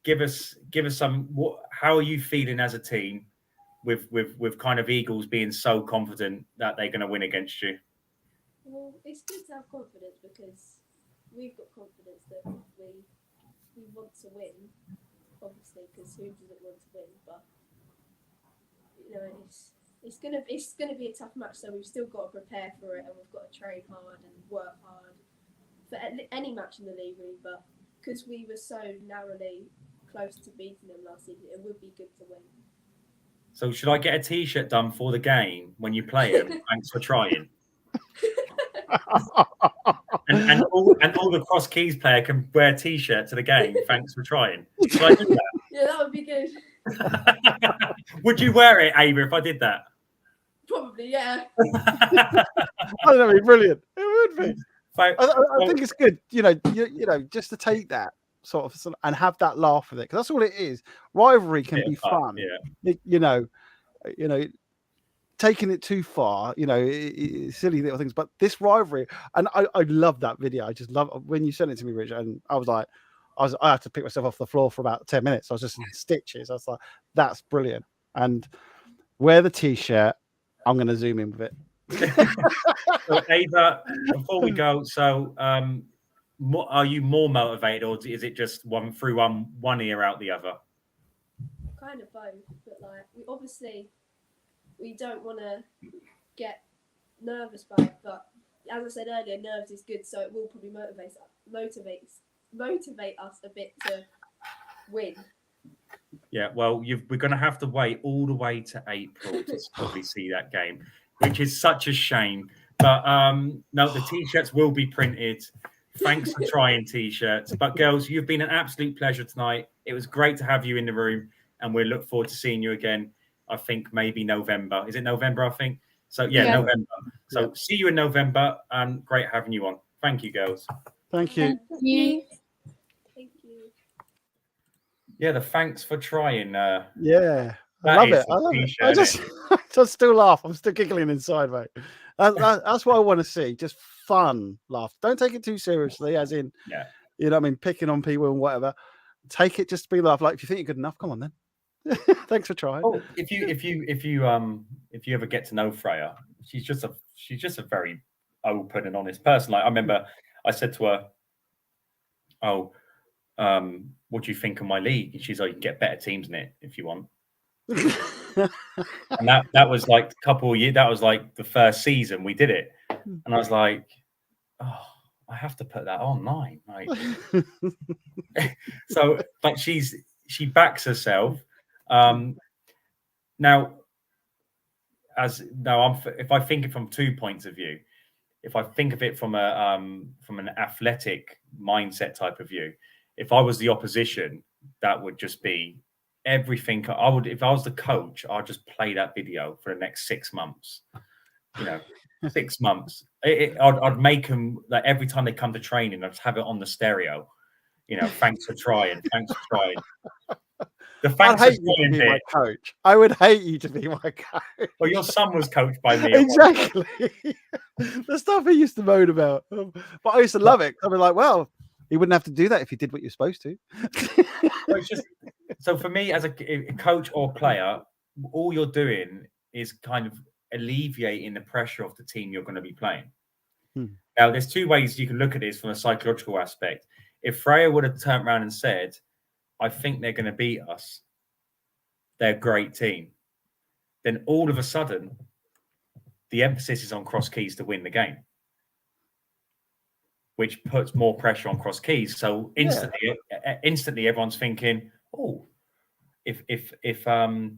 give us some. How are you feeling as a team with kind of Eagles being so confident that they're going to win against you? Well, it's good to have confidence because we've got confidence that we want to win, obviously, because who doesn't want to win? But you know, it's gonna be a tough match, so we've still got to prepare for it, and we've got to train hard and work hard for any match in the league, really. But because we were so narrowly close to beating them last season, it would be good to win. So should I get a T-shirt done for the game when you play them? Thanks for trying. and all the Cross Keys player can wear a T-shirt to the game. Thanks for trying. Should I do that? Yeah, that would be good. Would you wear it, Ava, if I did that? Probably, yeah. I don't know, it'd be brilliant. It would be. I think it's good, you know, just to take that sort of and have that laugh with it, because that's all it is. Rivalry can be fun. Yeah. You know, taking it too far, you know, silly little things. But this rivalry, and I love that video. I just love when you sent it to me, Richard, and I was like, I had to pick myself off the floor for about 10 minutes. I was just in stitches. I was like, that's brilliant. And wear the T-shirt. I'm going to zoom in with it. So Ava, before we go, so are you more motivated, or is it just one ear out the other? Kind of both, but like we don't want to get nervous by it, but as I said earlier, nerves is good, so it will probably motivate us a bit to win. Yeah, well, we're going to have to wait all the way to April to probably see that game, which is such a shame. But no, the T-shirts will be printed. Thanks for trying T-shirts. But girls, you've been an absolute pleasure tonight. It was great to have you in the room, and we look forward to seeing you again. I think maybe November. Is it November? I think So yeah, Yeah. November. So see you in November, and great having you on. Thank you, girls. Thank you. Thank you. Thank you. Yeah, the thanks for trying. Yeah, I That love is it. I a love it. t-shirt, I isn't just, I just still laugh. I'm still giggling inside, mate. That's what I want to see. Just fun laugh. Don't take it too seriously, as in, Yeah. you know what I mean, picking on people and whatever. Take it just to be laugh. Like, if you think you're good enough, come on then. Thanks for trying. Oh, if you ever get to know Freya, she's just a very open and honest person. Like I remember I said to her, "Oh, what do you think of my league?" And she's like, "You can get better teams in it if you want." And that was like a couple of years. That was like the first season we did it, and I was like, "Oh, I have to put that online." Like, so, but she backs herself. Now, if I think it from 2 points of view, if I think of it from an athletic mindset type of view, if I was the opposition, that would just be everything. I would, if I was the coach, I'd just play that video for the next 6 months. You know, 6 months. I'd make them like every time they come to training, I'd just have it on the stereo. You know, thanks for trying. Thanks for trying. I'd hate you to be my coach. I would hate you to be my coach. Well, your son was coached by me. Exactly. The stuff he used to moan about. But I used to love it. I'd be like, well, he wouldn't have to do that if he did what you're supposed to. So for me, as a coach or player, all you're doing is kind of alleviating the pressure of the team you're going to be playing. Now, there's 2 ways you can look at this from a psychological aspect. If Freya would have turned around and said, "I think they're going to beat us. They're a great team," then all of a sudden, the emphasis is on Cross Keys to win the game, which puts more pressure on Cross Keys. So instantly, everyone's thinking, "Oh, if the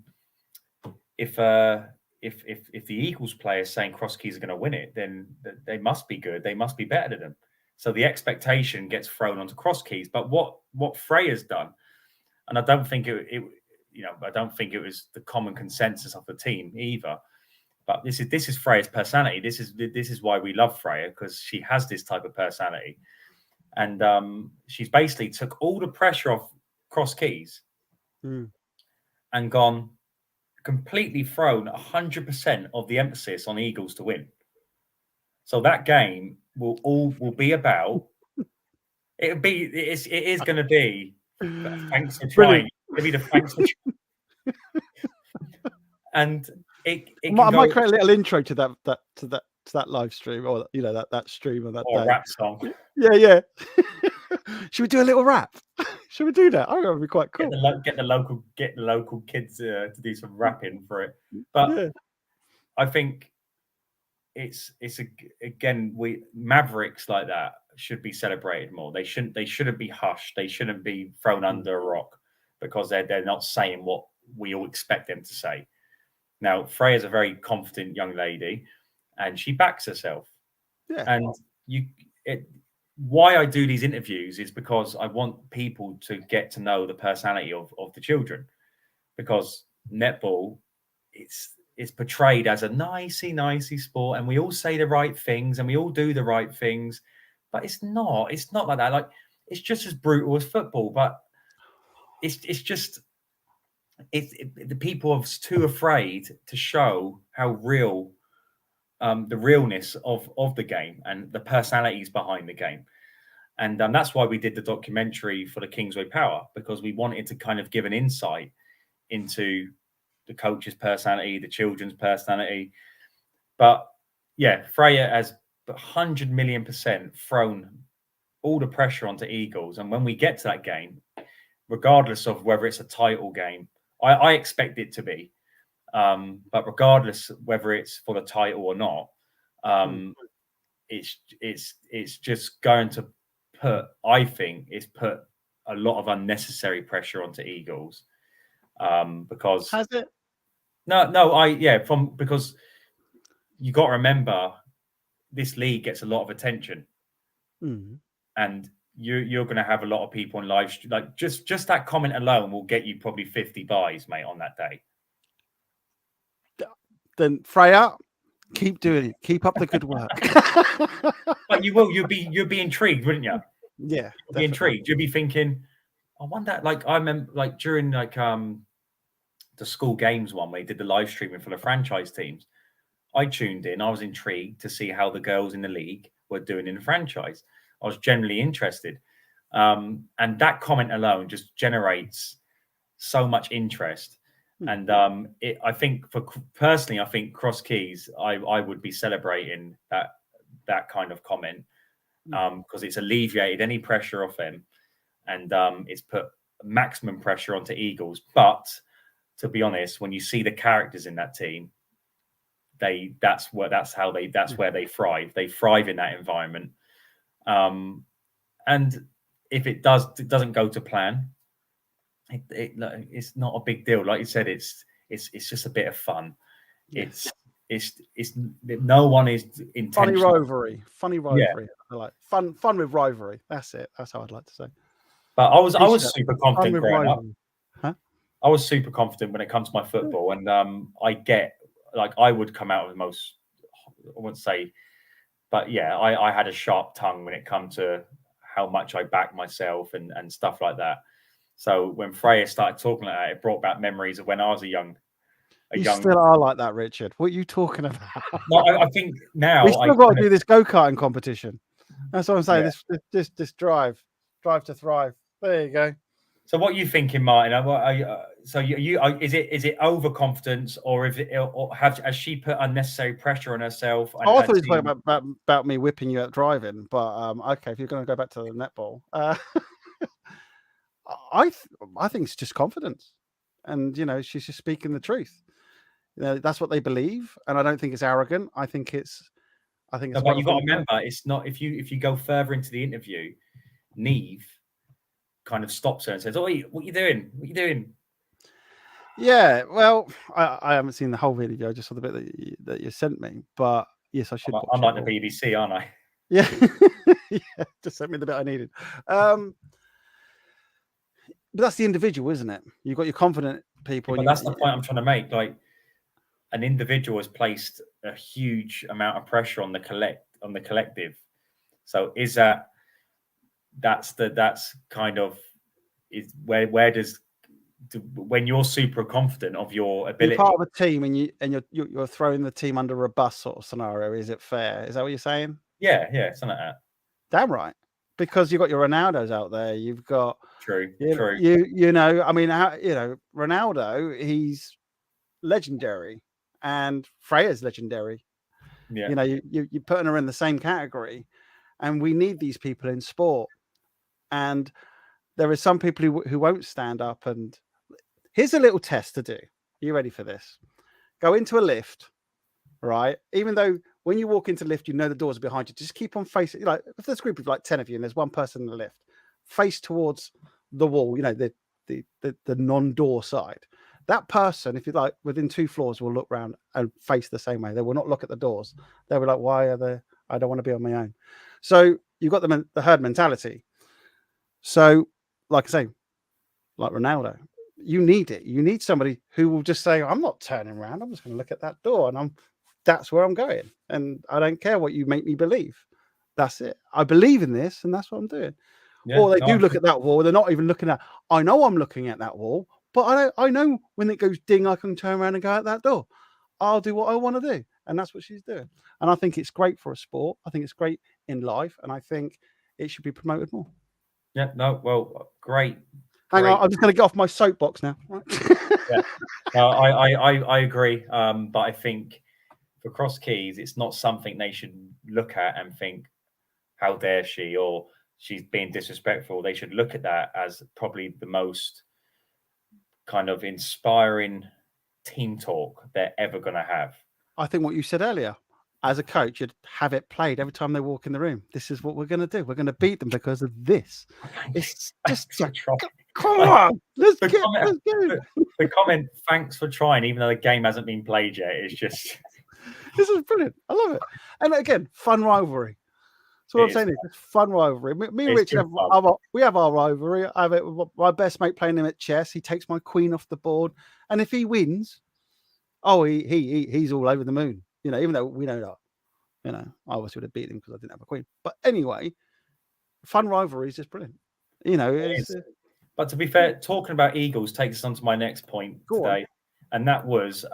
Eagles player is saying Cross Keys are going to win it, then they must be good. They must be better than them." So the expectation gets thrown onto Cross Keys. But what Freya's done, and I don't think I don't think it was the common consensus of the team either. But this is Freya's personality. This is why we love Freya, because she has this type of personality, and she's basically took all the pressure off Cross Keys and gone completely thrown 100% of the emphasis on Eagles to win. So that game will be about. It is going to be. Thanks for trying. It'll be the thanks for trying. And I might create a little intro to that live stream, or that stream on that day. Rap song. Yeah. Should we do a little rap? Should we do that? I think that would be quite cool. Get the local kids to do some rapping for it. But I think it's again, Mavericks like that should be celebrated more. They shouldn't be hushed. They shouldn't be thrown under a rock because they're not saying what we all expect them to say. Now, Freya's a very confident young lady, and she backs herself. Yeah. And why I do these interviews is because I want people to get to know the personality of the children, because netball, it's portrayed as a nicey sport, and we all say the right things and we all do the right things, but it's not like that. Like, it's just as brutal as football, but it's just the people are too afraid to show how real the realness of the game and the personalities behind the game. And that's why we did the documentary for the Kingsway Power, because we wanted to kind of give an insight into the coach's personality, the children's personality. But yeah, Freya has 100 million% thrown all the pressure onto Eagles. And when we get to that game, regardless of whether it's a title game, I expect it to be, but regardless whether it's for the title or not, it's just going to put a lot of unnecessary pressure onto Eagles, because has it? Because you got to remember, this league gets a lot of attention, and you're going to have a lot of people on live stream. Like just that comment alone will get you probably 50 buys, mate, on that day. Then Freya, Keep doing it. Keep up the good work. But you will. You'd be intrigued, wouldn't you? Yeah, You'd be intrigued. You'd be thinking, I wonder. Like I remember, like during like the school games one where they did the live streaming for the franchise teams. I tuned in. I was intrigued to see how the girls in the league were doing in the franchise. I was generally interested, and that comment alone just generates so much interest. And I think personally, I think Cross Keys, I would be celebrating that kind of comment because it's alleviated any pressure off them, and it's put maximum pressure onto Eagles. But to be honest, when you see the characters in that team, that's where they thrive. They thrive in that environment. And if it doesn't go to plan, it's not a big deal. Like you said, it's just a bit of fun. It's no one is intentional. Funny rivalry. Yeah. I like fun with rivalry. That's it. That's how I'd like to say. But I was super confident growing up. Huh? I was super confident when it comes to my football, and I would come out with most. I wouldn't say, but yeah, I had a sharp tongue when it come to how much I backed myself and stuff like that. So when Freya started talking like that, it brought back memories of when I was a young. Still are like that, Richard. What are you talking about? No, I think now we still got to do this go-karting competition. That's what I'm saying. Yeah. This drive to thrive. There you go. So what are you thinking, Martin? Is it overconfidence, or has she put unnecessary pressure on herself? I thought you were talking about me whipping you out driving, but okay, if you're going to go back to the netball, I think it's just confidence, and she's just speaking the truth. That's what they believe, and I don't think it's arrogant. I think it's. But you've got to remember, it's not. If you go further into the interview, Neve kind of stops her and says, "Oh, what are you doing? What are you doing?" Yeah, well, I haven't seen the whole video. I just saw the bit that you sent me. But yes, I should. I'm like the BBC, aren't I? Yeah, yeah. Just sent me the bit I needed. But that's the individual, isn't it? You've got your confident people. Yeah, but that's the point I'm trying to make. Like, an individual has placed a huge amount of pressure on the collective. So is that's kind of is where does when you're super confident of your ability, you're part of a team and you're throwing the team under a bus sort of scenario. Is it fair? Is that what you're saying? Yeah, something like that. Damn right. Because you've got your Ronaldos out there. You've got true. I mean, Ronaldo, he's legendary, and Freya's legendary. Yeah. You're putting her in the same category, and we need these people in sport. And there are some people who won't stand up. And here's a little test to do. Are you ready for this? Go into a lift, right? Even though when you walk into the lift, the doors are behind you. Just keep on facing. Like if there's a group of like 10 of you and there's one person in the lift, face towards the wall. The non-door side. That person, if you like, within 2 floors, will look around and face the same way. They will not look at the doors. They'll be like, "Why are they? I don't want to be on my own." So you've got the herd mentality. So, like I say, like Ronaldo, you need it. You need somebody who will just say, "I'm not turning around. I'm just going to look at that door, and that's where I'm going, and I don't care what you make me believe. That's it. I believe in this, and that's what I'm doing." Yeah, or they do look at that wall. They're not even looking at. I know I'm looking at that wall, but I know when it goes ding, I can turn around and go out that door. I'll do what I want to do, and that's what she's doing. And I think it's great for a sport. I think it's great in life, and I think it should be promoted more. Yeah, no, well, great. Hang on, I'm just going to get off my soapbox now. Right? Yeah, no, I agree. But I think for Cross Keys, it's not something they should look at and think, "How dare she?" or "She's being disrespectful." They should look at that as probably the most kind of inspiring team talk they're ever going to have. I think what you said earlier. As a coach, you'd have it played every time they walk in the room. This is what we're going to do. We're going to beat them because of this. It's just come on, let's go. The comment, "Thanks for trying," even though the game hasn't been played yet, is just this is brilliant. I love it. And again, fun rivalry. So what I'm saying is it's fun rivalry. Me and Richard we have our rivalry. I have it with my best mate playing him at chess. He takes my queen off the board, and if he wins, he's all over the moon. You know, even though we know that, you know, I obviously would have beat them because I didn't have a queen. But anyway, fun rivalry is just brilliant. You know, it's, but to be fair, talking about Eagles takes us on to my next point today. And that was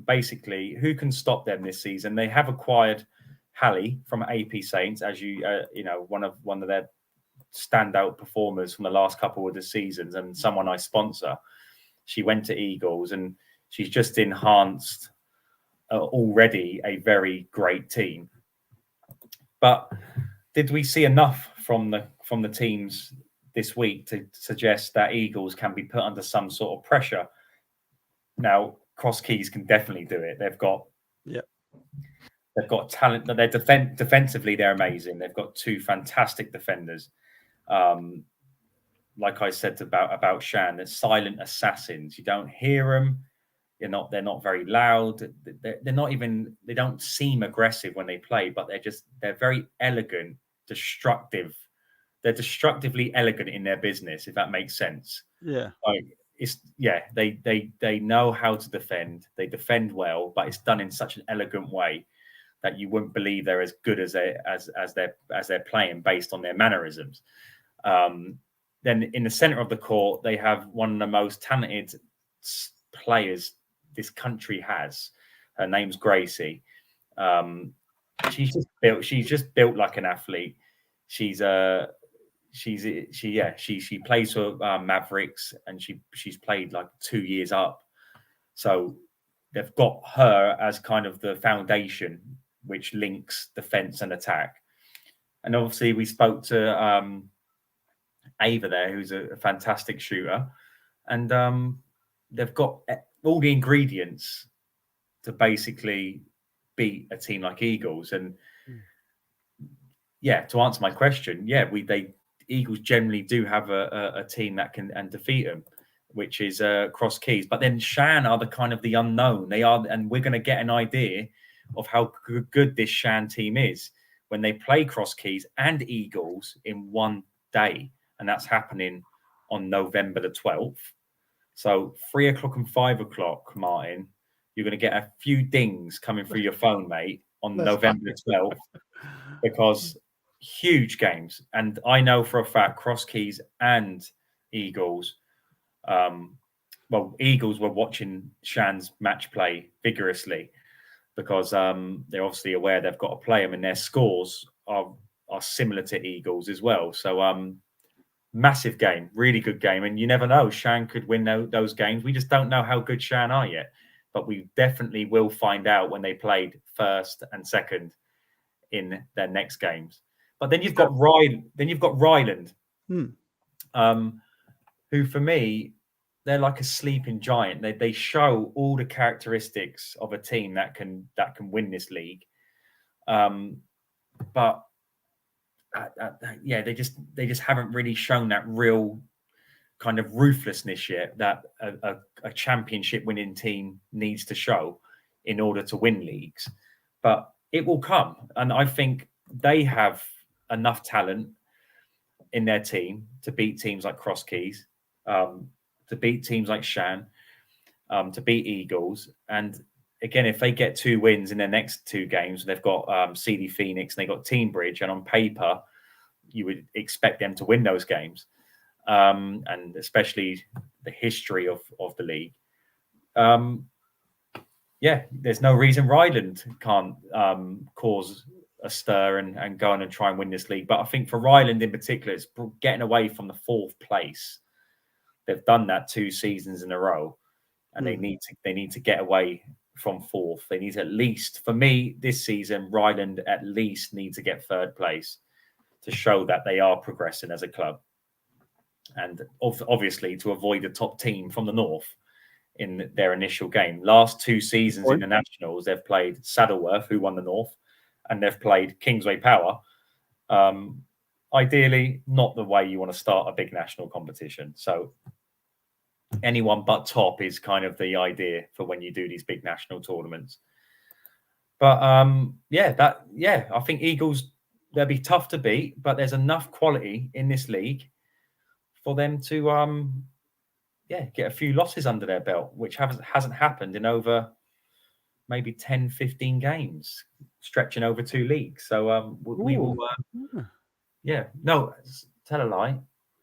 basically who can stop them this season. They have acquired Hallie from AP Saints, as you know, one of their standout performers from the last couple of the seasons, and someone I sponsor. She went to Eagles, and she's just enhanced already a very great team. But did we see enough from the teams this week to suggest that Eagles can be put under some sort of pressure? Now, Cross Keys can definitely do it. They've got talent. They're defensively, they're amazing. They've got two fantastic defenders. Like I said about Shan, they're silent assassins. You don't hear them. They're not very loud. They're not even. They don't seem aggressive when they play, but they're very elegant, destructive. They're destructively elegant in their business, if that makes sense. Yeah. They know how to defend. They defend well, but it's done in such an elegant way that you wouldn't believe they're as good as they're playing based on their mannerisms. Then in the center of the court, they have one of the most talented players this country has. Her name's Gracie. She's just built like an athlete. She plays for Mavericks, and she's played like 2 years up. So they've got her as kind of the foundation, which links defense and attack. And obviously we spoke to Ava there, who's a fantastic shooter, and they've got all the ingredients to basically beat a team like Eagles. And to answer my question, Eagles generally do have a team that can defeat them, which is Cross Keys. But then Shan are the kind of the unknown. They are, and we're going to get an idea of how good this Shan team is when they play Cross Keys and Eagles in one day. And that's happening on November the 12th. So 3 o'clock and 5 o'clock, Martin, you're going to get a few dings coming through your phone, mate, on November the 12th, because huge games. And I know for a fact Cross Keys and Eagles, Eagles were watching Shan's match play vigorously because they're obviously aware they've got to play them, and their scores are similar to Eagles as well. So massive game, really good game. And you never know, Shan could win those games. We just don't know how good Shan are yet, but we definitely will find out when they played first and second in their next games. But then you've got Ryland, who for me, they're like a sleeping giant. They show all the characteristics of a team that can win this league. But they just haven't really shown that real kind of ruthlessness yet that a championship winning team needs to show in order to win leagues. But it will come, and I think they have enough talent in their team to beat teams like Cross Keys, to beat teams like Shan, to beat Eagles. And again, if they get 2 wins in their next 2 games, they've got CD Phoenix and they've got Team Bridge, and on paper, you would expect them to win those games, and especially the history of the league. There's no reason Ryland can't cause a stir and go on and try and win this league. But I think for Ryland in particular, it's getting away from the 4th place. They've done that 2 seasons in a row, and they need to get away from 4th. They need to, at least, for me, this season, Ryland at least need to get 3rd place to show that they are progressing as a club. And obviously to avoid the top team from the north in their initial game. Last 2 seasons in the Nationals, they've played Saddleworth, who won the north, and they've played Kingsway Power. Ideally, not the way you want to start a big national competition. So anyone but top is kind of the idea for when you do these big national tournaments. But I think Eagles, they'll be tough to beat, but there's enough quality in this league for them to get a few losses under their belt, which hasn't happened in over maybe 10, 15 games stretching over 2 leagues. So we will, no, tell a lie.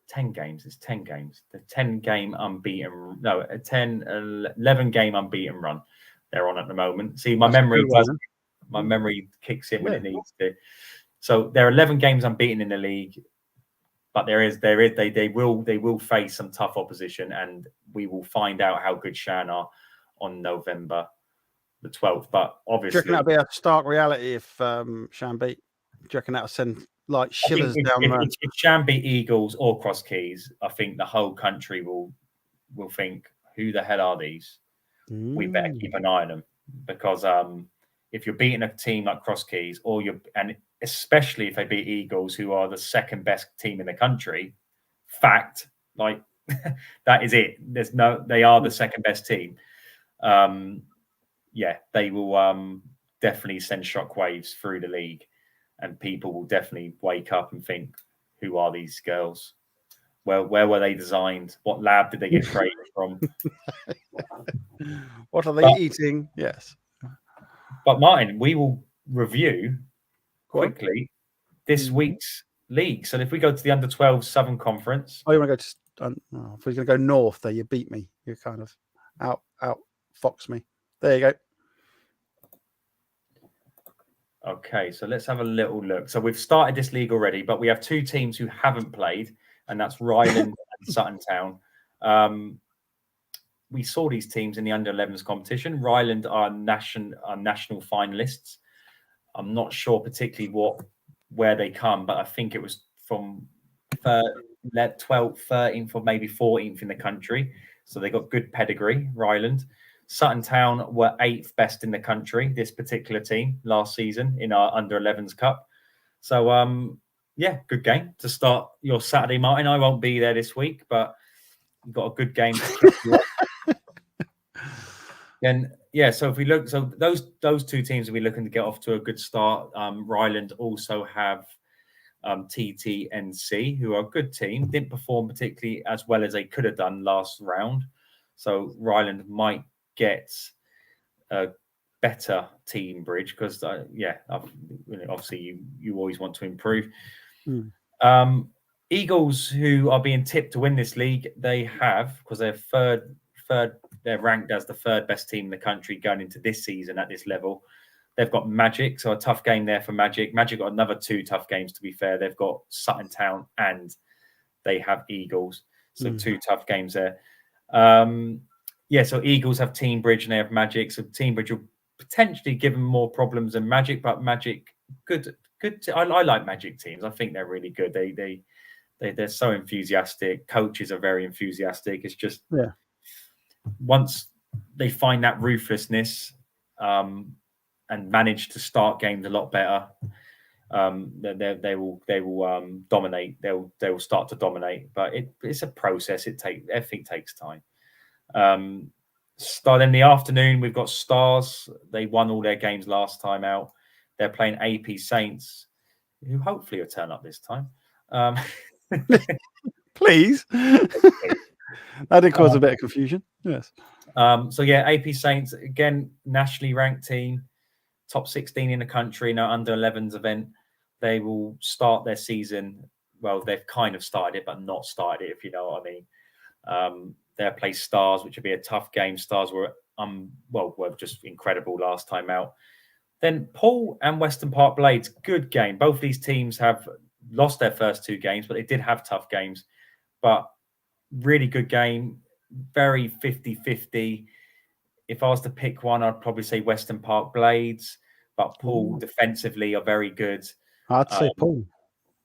10 games. It's 10 games. The 10-game unbeaten, no, a 11-game unbeaten run they're on at the moment. See, my memory kicks in when it needs to. So they're 11 games unbeaten in the league, but they will face some tough opposition, and we will find out how good Shan are on November the 12th. But obviously, do you reckon that'll be a stark reality if Shan beat? Do you reckon that'll send like shivers down the... If Shan beat Eagles or Cross Keys, I think the whole country will think, who the hell are these? We better keep an eye on them, because if you're beating a team like Cross Keys, and especially if they beat Eagles, who are the second best team in the country, like that is it. They are the second best team. They will definitely send shockwaves through the league, and people will definitely wake up and think, who are these girls? Where were they designed? What lab did they get created from? What are they eating? Yes. But Martin, we will review quickly this week's league. So if we go to the under-12 Southern Conference. Oh, you want to go to... if we're going to go north there, you beat me. You kind of out fox me. There you go. Okay, so let's have a little look. So we've started this league already, but we have 2 teams who haven't played, and that's Ryland and Sutton Town. We saw these teams in the under-11s competition. Ryland are national finalists. I'm not sure particularly where they come, but I think it was from 12th, 13th, or maybe 14th in the country. So they got good pedigree, Ryland. Sutton Town were 8th best in the country, this particular team, last season in our under-11s cup. So, good game to start your Saturday, Martin. I won't be there this week, but you've got a good game to kick you off. Then, so if we look, so those 2 teams will be looking to get off to a good start. Ryland also have TTNC, who are a good team. Didn't perform particularly as well as they could have done last round. So Ryland might get a better team bridge, because obviously you always want to improve. Eagles, who are being tipped to win this league, they have, because they're they're ranked as the 3rd best team in the country going into this season at this level. They've got Magic, so a tough game there for Magic. Magic got another 2 tough games, to be fair. They've got Sutton Town and they have Eagles, so 2 tough games there. So Eagles have Team Bridge and they have Magic. So Team Bridge will potentially give them more problems than Magic, but Magic, good. I like Magic teams. I think they're really good. They're so enthusiastic. Coaches are very enthusiastic. It's just once they find that ruthlessness and manage to start games a lot better, they will dominate. They will start to dominate. But it's a process. Everything takes time. Start in the afternoon, we've got Stars. They won all their games last time out. They're playing AP Saints, who hopefully will turn up this time. Please. That did cause a bit of confusion. Yes. AP Saints, again, nationally ranked team, top 16 in the country, now under 11s event. They will start their season. Well, they've kind of started it, but not started it, if you know what I mean. They'll play Stars, which will be a tough game. Stars were just incredible last time out. Then Paul and Western Park Blades, good game. Both these teams have lost their first 2 games, but they did have tough games. But really good game, very 50-50. If I was to pick one, I'd probably say Western Park Blades. But Paul defensively are very good. I'd say Paul.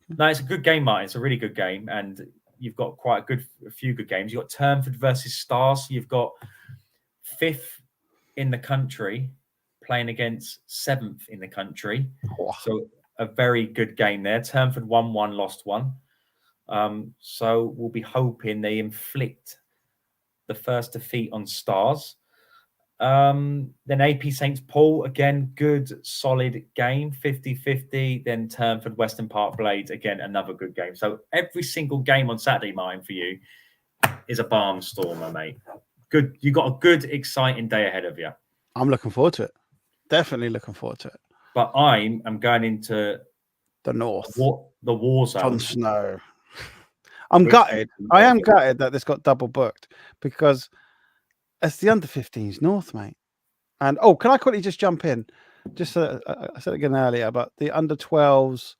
No, it's a good game, Martin. It's a really good game. And you've got quite a few good games. You've got Turnford versus Stars. You've got 5th in the country playing against 7th in the country. Oh. So a very good game there. Turnford won 1, lost 1. So we'll be hoping they inflict the first defeat on Stars. Then AP Saints Paul, again, good, solid game, 50-50. Then Turnford Western Park Blades, again, another good game. So every single game on Saturday, Martin, for you is a barnstormer, mate. Good. You got a good, exciting day ahead of you. I'm looking forward to it. Definitely looking forward to it. But I'm going into The North. the war Jon zone. Snow. I'm Which- gutted. I am gutted that this got double booked because it's the under 15s North, mate. And can I quickly just jump in? Just I said it again earlier, but the under 12s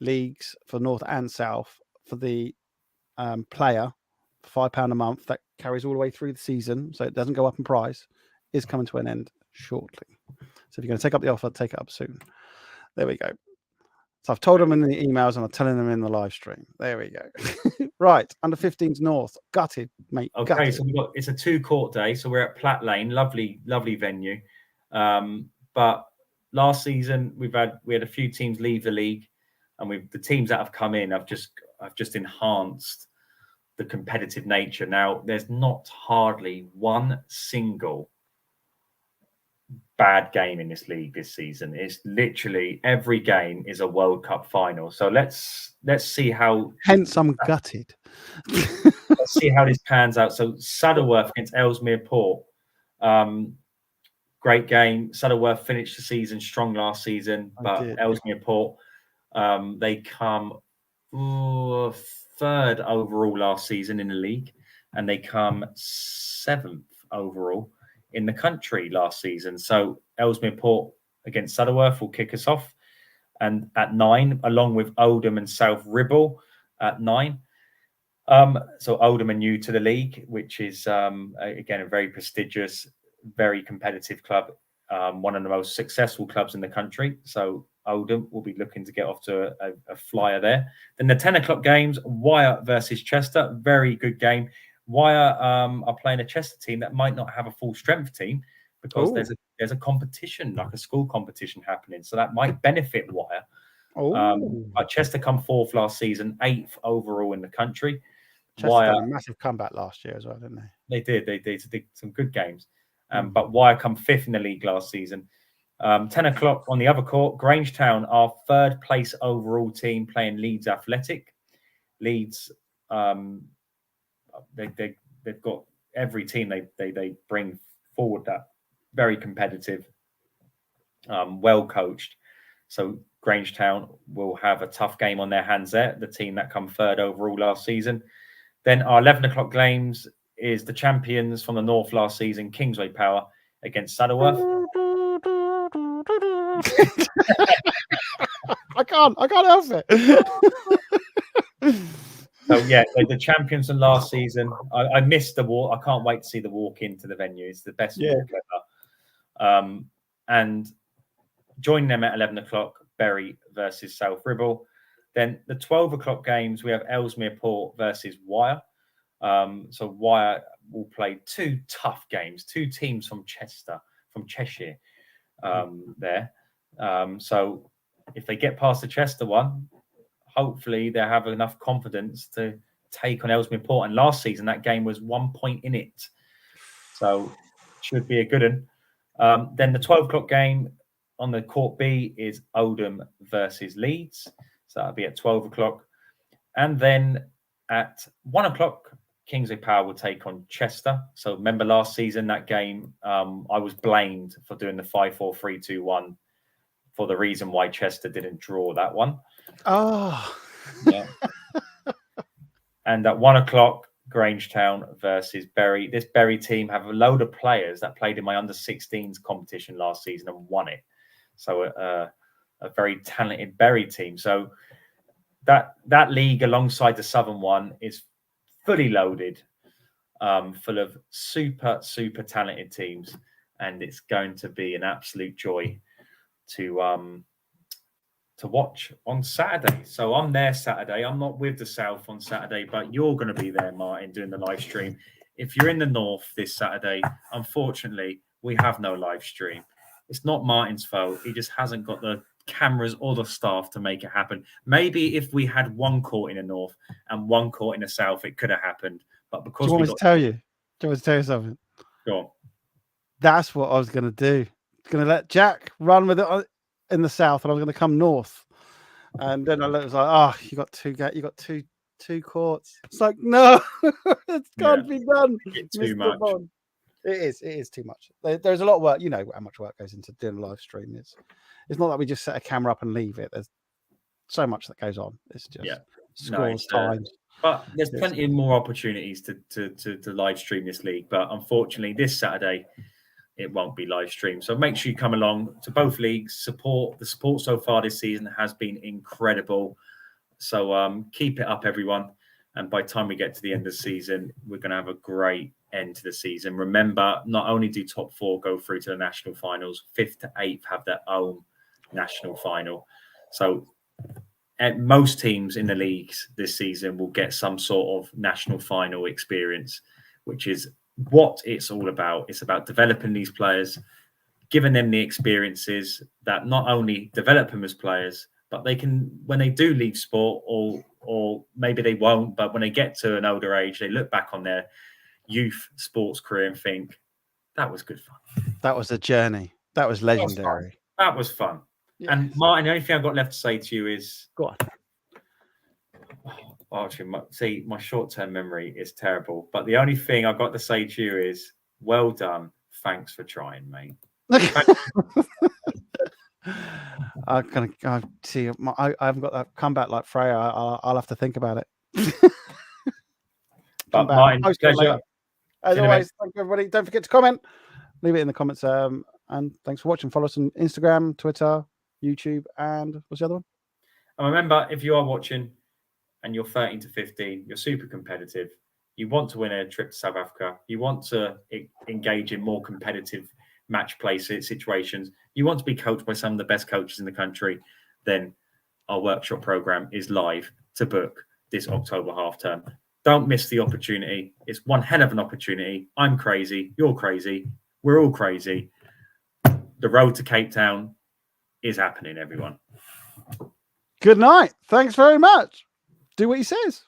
leagues for North and South for the player, £5 a month that carries all the way through the season, so it doesn't go up in price, is coming to an end shortly. So if you're going to take up the offer, take it up soon. There we go. So I've told them in the emails and I'm telling them in the live stream. There we go. Right, under 15s North, gutted, mate. Okay, gutted. so it's a 2-court day. So we're at Platt Lane, lovely venue. But last season we had a few teams leave the league, and the teams that have come in have just enhanced the competitive nature. Now there's not hardly one single bad game in this league this season. It's literally every game is a World Cup final. So let's see how. Hence, I'm gutted. Let's see how this pans out. So Saddleworth against Ellesmere Port, great game. Saddleworth finished the season strong last season, but Ellesmere Port, they come third overall last season in the league, and they come 7th overall in the country last season. So Ellesmere Port against Saddleworth will kick us off, and at 9, along with Oldham and South Ribble at 9. So Oldham are new to the league, which is again a very prestigious, very competitive club, one of the most successful clubs in the country. So Oldham will be looking to get off to a flyer there. Then the 10 o'clock games, Wyre versus Chester, very good game. Wyre are playing a Chester team that might not have a full strength team because there's a competition, like a school competition happening. So that might benefit Wyre. But Chester come 4th last season, 8th overall in the country. Chester had a massive comeback last year as well, didn't they? They did some good games. But Wyre come 5th in the league last season. 10 o'clock on the other court, Grangetown, our 3rd place overall team, playing Leeds Athletic. Leeds, they've got every team they bring forward that very competitive, well coached. So Grangetown will have a tough game on their hands there, the team that come 3rd overall last season. Then our 11 o'clock games is the champions from the North last season, Kingsway Power, against Saddleworth. I can't help it. So yeah, the champions from last season. I missed the walk. I can't wait to see the walk into the venue. It's the best walk ever. And join them at 11 o'clock, Bury versus South Ribble. Then the 12 o'clock games, we have Ellesmere Port versus Wyre. So Wyre will play 2 tough games, 2 teams from Cheshire there. So if they get past the Chester one, hopefully they have enough confidence to take on Ellesmere Port. And last season, that game was 1 point in it. So should be a good one. Then the 12 o'clock game on the Court B is Oldham versus Leeds. So that'll be at 12 o'clock. And then at 1 o'clock, Kingsway Power will take on Chester. So remember last season, that game, I was blamed for doing the 5-4-3-2-1 for the reason why Chester didn't draw that one. Oh. Yeah. And at 1 o'clock, Grangetown versus Bury. This Bury team have a load of players that played in my under-16s competition last season and won it. So a very talented Bury team. So that league alongside the Southern one is fully loaded, full of super talented teams, and it's going to be an absolute joy to watch on Saturday. So I'm there Saturday. I'm not with the South on Saturday, but you're going to be there, Martin, doing the live stream. If you're in the North this Saturday, unfortunately, we have no live stream. It's not Martin's fault. He just hasn't got the cameras or the staff to make it happen. Maybe if we had 1 court in the North and 1 court in the South, it could have happened. But because Do you want me to tell you? Do you want me to tell you something? Go on. That's what I was going to do. Going to let Jack run with it in the South, and I was going to come North. And then I was like, "Oh, you got two courts." It's like, no, it can't be done. Too much. It is too much. There's a lot of work. You know how much work goes into doing a live stream. It's not that we just set a camera up and leave it. There's so much that goes on. It's just scores, times. But there's plenty more opportunities to live stream this league. But unfortunately, this Saturday, it won't be live streamed. So make sure you come along to both leagues. The support so far this season has been incredible. So keep it up, everyone. And by the time we get to the end of the season, we're going to have a great end to the season. Remember, not only do top 4 go through to the national finals, 5th to 8th have their own national final. So most teams in the leagues this season will get some sort of national final experience, which is what it's all about. It's about developing these players, giving them the experiences that not only develop them as players, but they can, when they do leave sport, or maybe they won't, but when they get to an older age, they look back on their youth sports career and think, that was good fun. That was a journey. That was legendary. That was fun. Yes. And Martin, the only thing I've got left to say to you is, go on. Oh, actually, my short-term memory is terrible. But the only thing I've got to say to you is, well done. Thanks for trying, mate. I see. I haven't got that comeback like Freya. I'll have to think about it. But Martin, pleasure. As always, thank you, everybody. Don't forget to comment. Leave it in the comments. And thanks for watching. Follow us on Instagram, Twitter, YouTube, and what's the other one? And remember, if you are watching and you're 13 to 15, you're super competitive, you want to win a trip to South Africa, you want to engage in more competitive match play situations, you want to be coached by some of the best coaches in the country, then our workshop program is live to book this October half term. Don't miss the opportunity. It's one hell of an opportunity. I'm crazy. You're crazy. We're all crazy. The road to Cape Town is happening, everyone. Good night. Thanks very much. Do what he says.